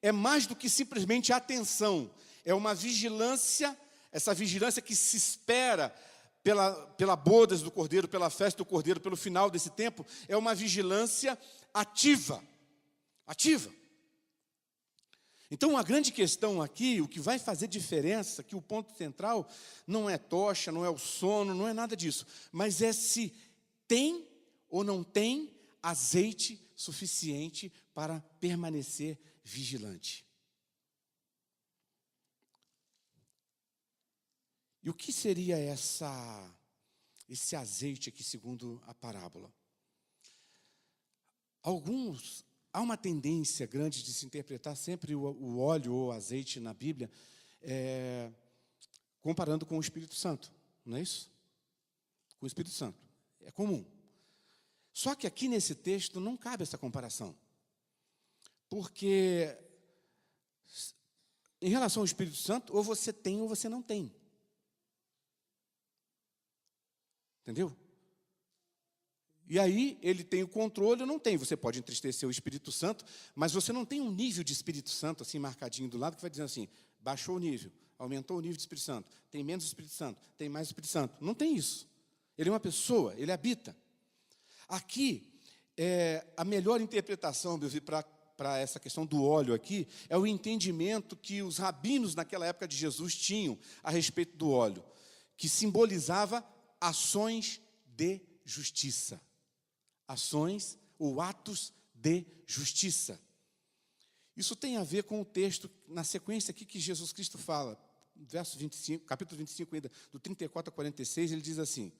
é mais do que simplesmente atenção, é uma vigilância, essa vigilância que se espera pela bodas do Cordeiro, pela festa do Cordeiro, pelo final desse tempo, é uma vigilância ativa. Ativa. Então, a grande questão aqui, o que vai fazer diferença, que o ponto central não é tocha, não é o sono, não é nada disso, mas é se tem ou não tem azeite suficiente para permanecer vigilante. E o que seria esse azeite aqui, segundo a parábola? Há uma tendência grande de se interpretar sempre o óleo ou o azeite na Bíblia, comparando com o Espírito Santo, não é isso? Com o Espírito Santo. É comum. Só que aqui nesse texto não cabe essa comparação. Porque, em relação ao Espírito Santo, ou você tem ou você não tem. Entendeu? E aí, ele tem o controle ou não tem. Você pode entristecer o Espírito Santo, mas você não tem um nível de Espírito Santo assim marcadinho do lado que vai dizendo assim: baixou o nível, aumentou o nível de Espírito Santo, tem menos Espírito Santo, tem mais Espírito Santo. Não tem isso. Ele é uma pessoa, ele habita. Aqui, a melhor interpretação, meu filho, para essa questão do óleo aqui, é o entendimento que os rabinos naquela época de Jesus tinham a respeito do óleo, que simbolizava ações de justiça. Ações ou atos de justiça. Isso tem a ver com o texto, na sequência aqui que Jesus Cristo fala, verso 25, capítulo 25 ainda, do 34 a 46, ele diz assim: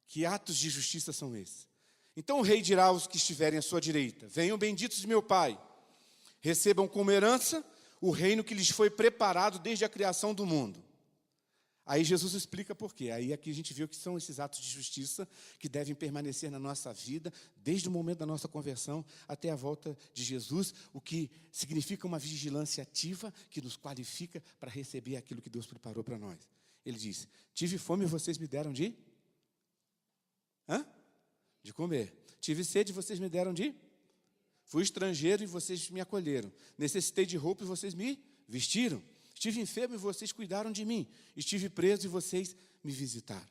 que atos de justiça são esses? Então o rei dirá aos que estiverem à sua direita: venham benditos de meu Pai, recebam como herança o reino que lhes foi preparado desde a criação do mundo. Aí Jesus explica por quê. Aí aqui a gente viu que são esses atos de justiça que devem permanecer na nossa vida, desde o momento da nossa conversão até a volta de Jesus, o que significa uma vigilância ativa que nos qualifica para receber aquilo que Deus preparou para nós. Ele diz: tive fome e vocês me deram de comer. Tive sede e vocês me deram de... Fui estrangeiro e vocês me acolheram. Necessitei de roupa e vocês me vestiram. Estive enfermo e vocês cuidaram de mim. Estive preso e vocês me visitaram.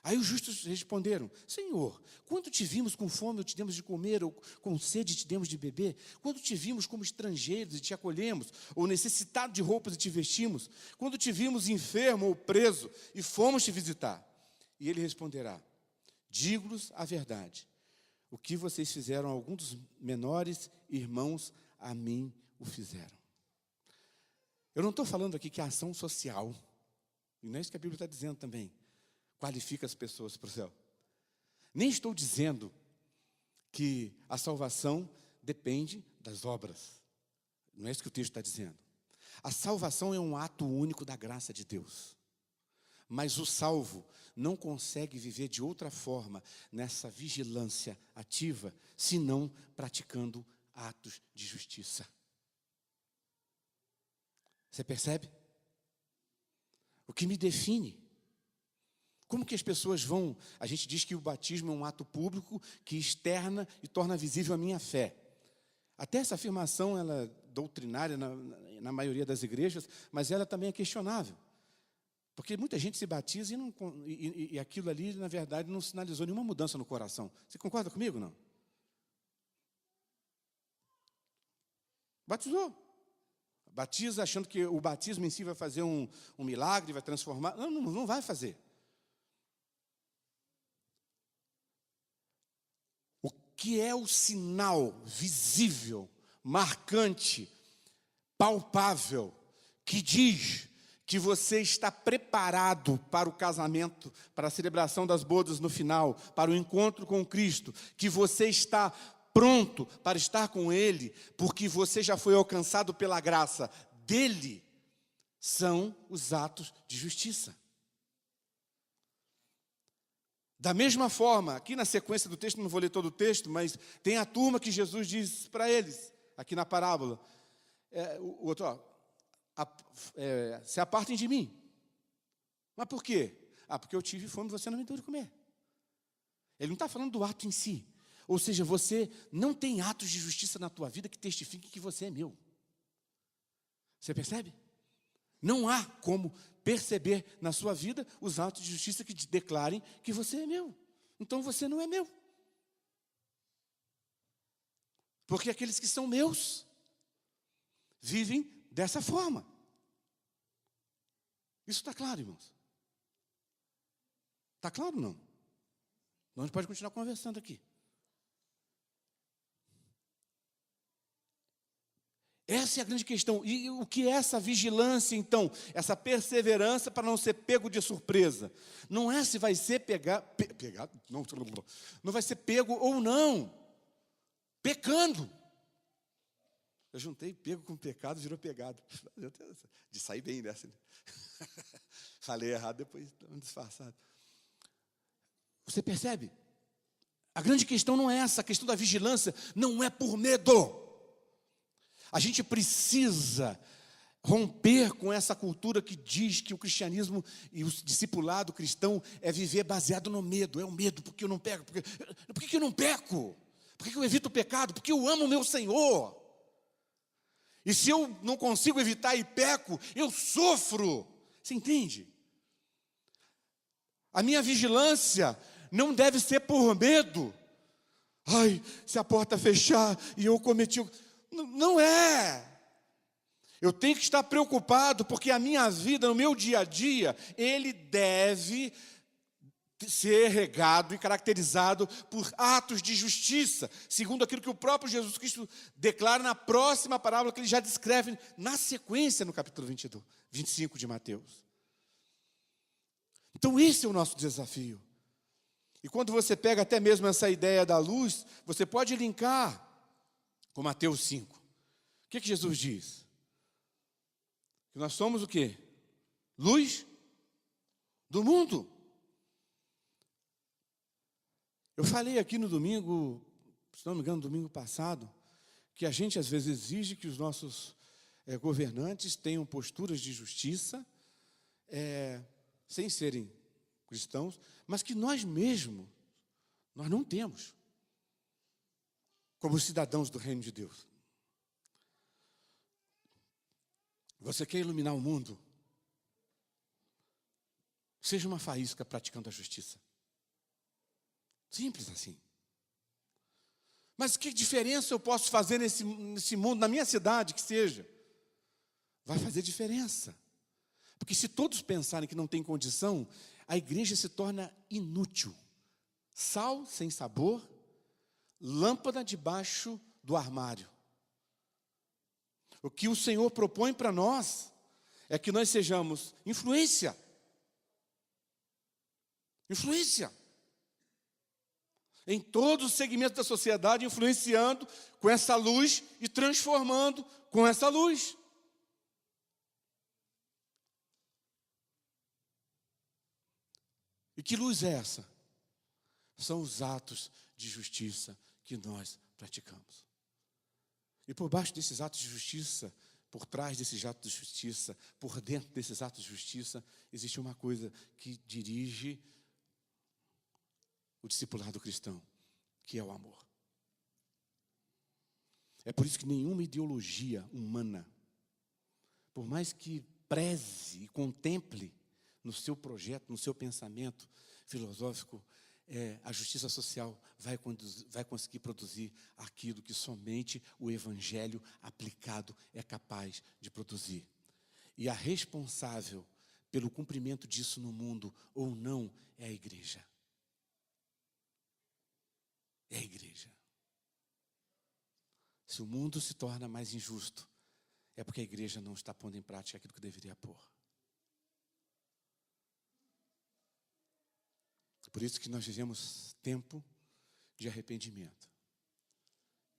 Aí os justos responderam: Senhor, quando te vimos com fome e te demos de comer, ou com sede e te demos de beber? Quando te vimos como estrangeiros e te acolhemos, ou necessitado de roupas e te vestimos? Quando te vimos enfermo ou preso e fomos te visitar? E ele responderá: digo-lhes a verdade, o que vocês fizeram a algum dos menores irmãos, a mim o fizeram. Eu não estou falando aqui que a ação social, e não é isso que a Bíblia está dizendo também, qualifica as pessoas para o céu. Nem estou dizendo que a salvação depende das obras. Não é isso que o texto está dizendo. A salvação é um ato único da graça de Deus. Mas o salvo não consegue viver de outra forma nessa vigilância ativa, senão praticando atos de justiça. Você percebe? O que me define Como que as pessoas vão... A gente diz que o batismo é um ato público que externa e torna visível a minha fé. Até essa afirmação, ela é doutrinária na maioria das igrejas, mas ela também é questionável. Porque muita gente se batiza e aquilo ali, na verdade, não sinalizou nenhuma mudança no coração. Você concorda comigo, não? Batizou. Batiza achando que o batismo em si vai fazer um milagre, vai transformar. Não vai fazer. O que é o sinal visível, marcante, palpável, que diz que você está preparado para o casamento, para a celebração das bodas no final, para o encontro com Cristo, que você está pronto para estar com Ele, porque você já foi alcançado pela graça dEle, são os atos de justiça. Da mesma forma, aqui na sequência do texto, não vou ler todo o texto, mas tem a turma que Jesus diz para eles, aqui na parábola. O outro, se apartem de mim. Mas por quê? Porque eu tive fome e você não me deu de comer. Ele não está falando do ato em si. Ou seja, você não tem atos de justiça na tua vida que testifiquem que você é meu. Você percebe? Não há como perceber na sua vida os atos de justiça que te declarem que você é meu. Então você não é meu. Porque aqueles que são meus vivem dessa forma. Isso está claro, irmãos? Está claro ou não? Nós podemos continuar conversando aqui. Essa é a grande questão. E o que é essa vigilância, então? Essa perseverança para não ser pego de surpresa. Não é se vai ser pegado, não vai ser pego ou não. Pecando. Eu juntei pego com pecado, virou pegado. De sair bem dessa. Falei errado, depois estamos disfarçados. Você percebe? A grande questão não é essa. A questão da vigilância não é por medo. A gente precisa romper com essa cultura que diz que o cristianismo e o discipulado cristão é viver baseado no medo. É o medo, porque eu não peco. Por que eu não peco? Por que eu evito o pecado? Porque eu amo o meu Senhor. E se eu não consigo evitar e peco, eu sofro. Você entende? A minha vigilância não deve ser por medo. Ai, se a porta fechar e eu cometi... Não é. Eu tenho que estar preocupado, porque a minha vida, no meu dia a dia, ele deve ser regado e caracterizado por atos de justiça, segundo aquilo que o próprio Jesus Cristo declara na próxima parábola que ele já descreve na sequência no capítulo 25 de Mateus. Então esse é o nosso desafio. E quando você pega até mesmo essa ideia da luz, você pode linkar com Mateus 5. O que Jesus diz? Que nós somos o quê? Luz do mundo. Eu falei aqui no domingo, se não me engano, domingo passado, que a gente às vezes exige que os nossos governantes tenham posturas de justiça, sem serem cristãos, mas que nós mesmos, nós não temos, como cidadãos do reino de Deus. Você quer iluminar o mundo? Seja uma faísca praticando a justiça. Simples assim. Mas que diferença eu posso fazer nesse mundo, na minha cidade que seja? Vai fazer diferença. Porque se todos pensarem que não tem condição, a igreja se torna inútil. Sal sem sabor, lâmpada debaixo do armário. O que o Senhor propõe para nós é que nós sejamos influência. Influência. Em todos os segmentos da sociedade, influenciando com essa luz e transformando com essa luz. E que luz é essa? São os atos de justiça que nós praticamos. E por baixo desses atos de justiça, por trás desses atos de justiça, por dentro desses atos de justiça, existe uma coisa que dirige o discipulado cristão, que é o amor. É por isso que nenhuma ideologia humana, por mais que preze e contemple no seu projeto, no seu pensamento filosófico, a justiça social vai conseguir produzir aquilo que somente o Evangelho aplicado é capaz de produzir. E a responsável pelo cumprimento disso no mundo, ou não, é a igreja. É a igreja. Se o mundo se torna mais injusto, é porque a igreja não está pondo em prática aquilo que deveria pôr. Por isso que nós vivemos tempo de arrependimento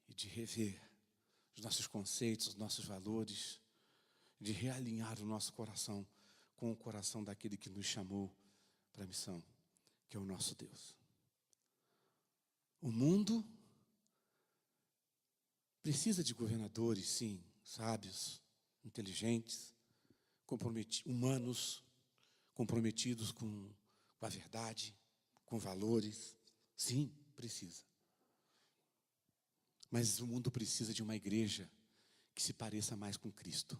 e de rever os nossos conceitos, os nossos valores, de realinhar o nosso coração com o coração daquele que nos chamou para a missão, que é o nosso Deus. O mundo precisa de governadores, sim, sábios, inteligentes, humanos, comprometidos com a verdade, com valores. Sim, precisa. Mas o mundo precisa de uma igreja que se pareça mais com Cristo.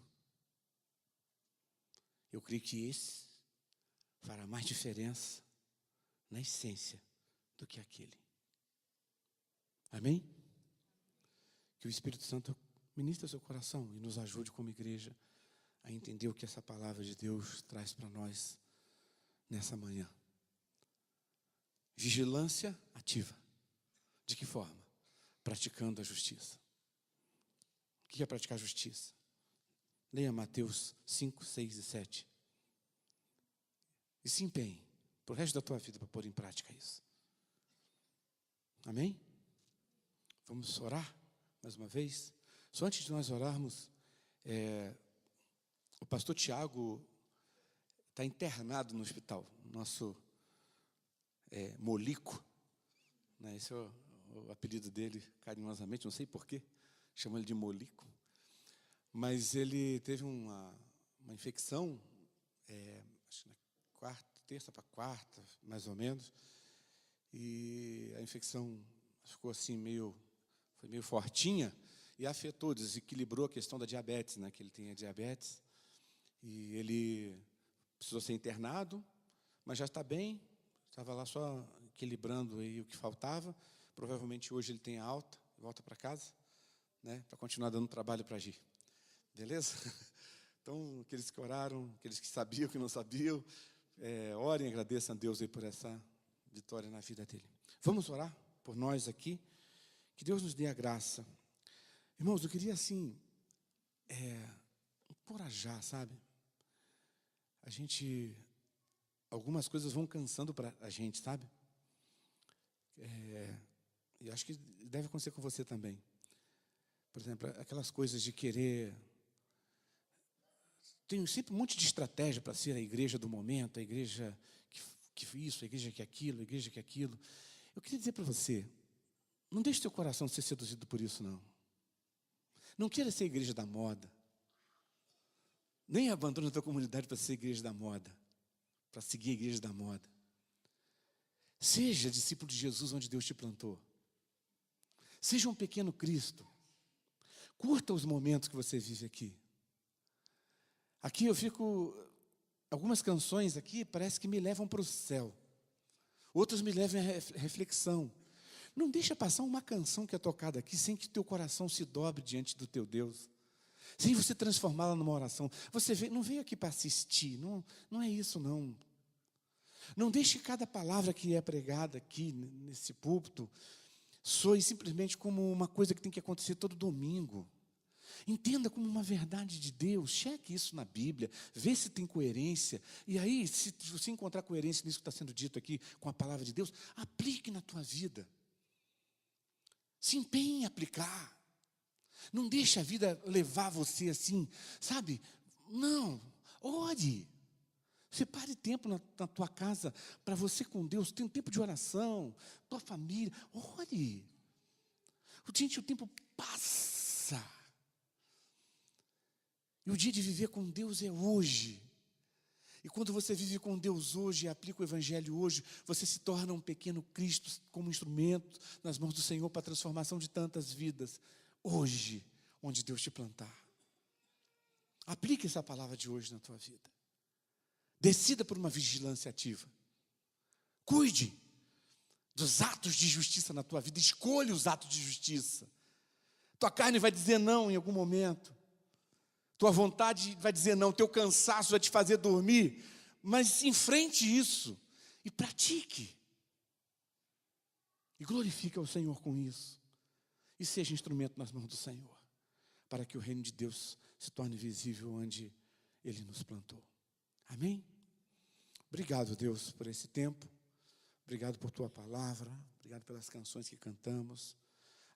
Eu creio que esse fará mais diferença na essência do que aquele. Amém? Que o Espírito Santo ministre o seu coração e nos ajude como igreja a entender o que essa palavra de Deus traz para nós nessa manhã. Vigilância ativa. De que forma? Praticando a justiça. O que é praticar a justiça? Leia Mateus 5, 6 e 7. E se empenhe para o resto da tua vida para pôr em prática isso. Amém? Vamos orar mais uma vez? Só antes de nós orarmos, o pastor Tiago está internado no hospital. Nosso Molico, né? Esse é o apelido dele, carinhosamente, não sei porquê, chamam ele de Molico. Mas ele teve uma infecção, acho que na terça para quarta, mais ou menos, e a infecção ficou assim foi meio fortinha e afetou, desequilibrou a questão da diabetes, né? Que ele tem a diabetes, e ele precisou ser internado, mas já está bem. Estava lá só equilibrando aí o que faltava. Provavelmente hoje ele tem alta, volta para casa, né, para continuar dando trabalho para agir. Beleza? Então, aqueles que oraram, aqueles que sabiam, que não sabiam, orem e agradeçam a Deus aí por essa vitória na vida dele. Vamos orar por nós aqui. Que Deus nos dê a graça. Irmãos, eu queria assim, encorajar, sabe? Algumas coisas vão cansando para a gente, sabe? E acho que deve acontecer com você também. Por exemplo, aquelas coisas de querer... Tem sempre um monte de estratégia para ser a igreja do momento, a igreja que isso, a igreja que aquilo, a igreja que aquilo. Eu queria dizer para você, não deixe teu coração ser seduzido por isso, não. Não queira ser a igreja da moda. Nem abandone a tua comunidade para ser a igreja da moda, para seguir a igreja da moda. Seja discípulo de Jesus onde Deus te plantou. Seja um pequeno Cristo. Curta os momentos que você vive aqui. Aqui eu fico... Algumas canções aqui parece que me levam para o céu. Outras me levam à reflexão. Não deixa passar uma canção que é tocada aqui sem que teu coração se dobre diante do teu Deus. Sem você transformá-la numa oração. Você não veio aqui para assistir. Não é isso, não. Não deixe cada palavra que é pregada aqui nesse púlpito soe simplesmente como uma coisa que tem que acontecer todo domingo. Entenda como uma verdade de Deus. Cheque isso na Bíblia. Vê se tem coerência. E aí, se você encontrar coerência nisso que está sendo dito aqui com a palavra de Deus, aplique na tua vida. Se empenhe em aplicar. Não deixe a vida levar você assim, sabe? Não. Ore. Separe tempo na tua casa para você com Deus. Tem um tempo de oração. Tua família. Ore. Gente, o tempo passa. E o dia de viver com Deus é hoje. E quando você vive com Deus hoje e aplica o Evangelho hoje, você se torna um pequeno Cristo como instrumento nas mãos do Senhor para a transformação de tantas vidas. Hoje, onde Deus te plantar. Aplique essa palavra de hoje na tua vida. Decida por uma vigilância ativa. Cuide dos atos de justiça na tua vida. Escolha os atos de justiça. Tua carne vai dizer não em algum momento. Tua vontade vai dizer não. Teu cansaço vai te fazer dormir. Mas enfrente isso e pratique. E glorifique ao Senhor com isso. E seja instrumento nas mãos do Senhor, para que o reino de Deus se torne visível onde Ele nos plantou. Amém? Obrigado, Deus, por esse tempo. Obrigado por Tua palavra. Obrigado pelas canções que cantamos.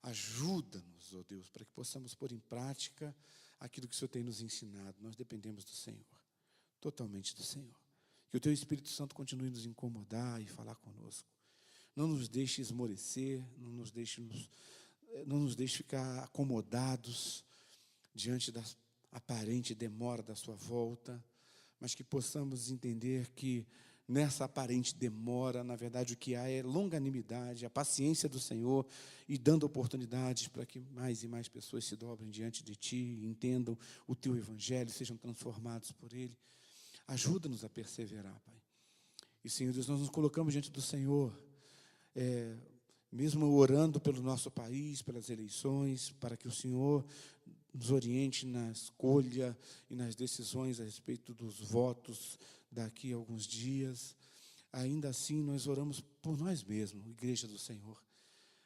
Ajuda-nos, ó Deus, para que possamos pôr em prática aquilo que o Senhor tem nos ensinado. Nós dependemos do Senhor, totalmente do Senhor. Que o Teu Espírito Santo continue nos incomodar e falar conosco. Não nos deixe esmorecer, não nos deixe ficar acomodados diante da aparente demora da sua volta, mas que possamos entender que nessa aparente demora, na verdade, o que há é longanimidade, a paciência do Senhor, e dando oportunidades para que mais e mais pessoas se dobrem diante de Ti, entendam o Teu Evangelho, sejam transformados por Ele. Ajuda-nos a perseverar, Pai. E, Senhor Deus, nós nos colocamos diante do Senhor, mesmo orando pelo nosso país, pelas eleições, para que o Senhor nos oriente na escolha e nas decisões a respeito dos votos daqui a alguns dias. Ainda assim, nós oramos por nós mesmos, Igreja do Senhor,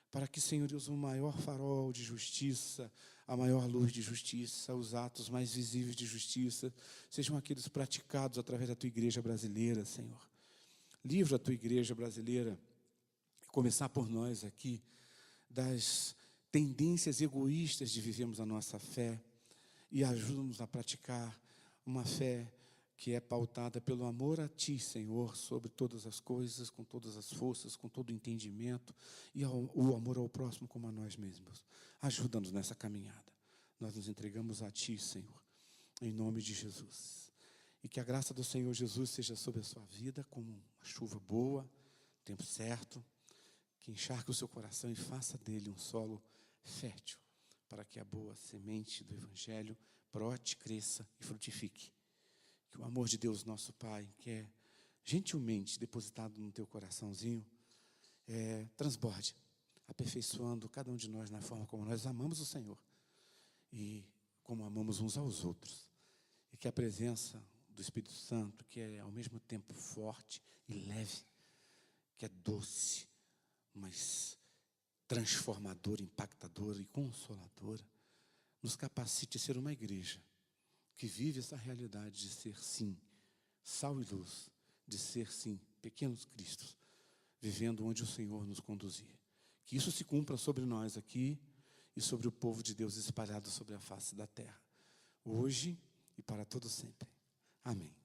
para que, Senhor Deus, o maior farol de justiça, a maior luz de justiça, os atos mais visíveis de justiça, sejam aqueles praticados através da Tua Igreja brasileira, Senhor. Livra a Tua Igreja brasileira, começar por nós aqui, das tendências egoístas de vivermos a nossa fé, e ajuda-nos a praticar uma fé que é pautada pelo amor a Ti, Senhor, sobre todas as coisas, com todas as forças, com todo o entendimento, e o amor ao próximo como a nós mesmos. Ajuda-nos nessa caminhada. Nós nos entregamos a Ti, Senhor, em nome de Jesus. E que a graça do Senhor Jesus seja sobre a sua vida, como uma chuva boa, tempo certo, que encharque o seu coração e faça dele um solo fértil, para que a boa semente do Evangelho brote, cresça e frutifique. Que o amor de Deus, nosso Pai, que é gentilmente depositado no teu coraçãozinho, transborde, aperfeiçoando cada um de nós na forma como nós amamos o Senhor e como amamos uns aos outros. E que a presença do Espírito Santo, que é ao mesmo tempo forte e leve, que é doce, mas transformadora, impactadora e consoladora, nos capacite a ser uma igreja que vive essa realidade de ser, sim, sal e luz, de ser, sim, pequenos cristos, vivendo onde o Senhor nos conduzir. Que isso se cumpra sobre nós aqui e sobre o povo de Deus espalhado sobre a face da terra, hoje e para todo sempre. Amém.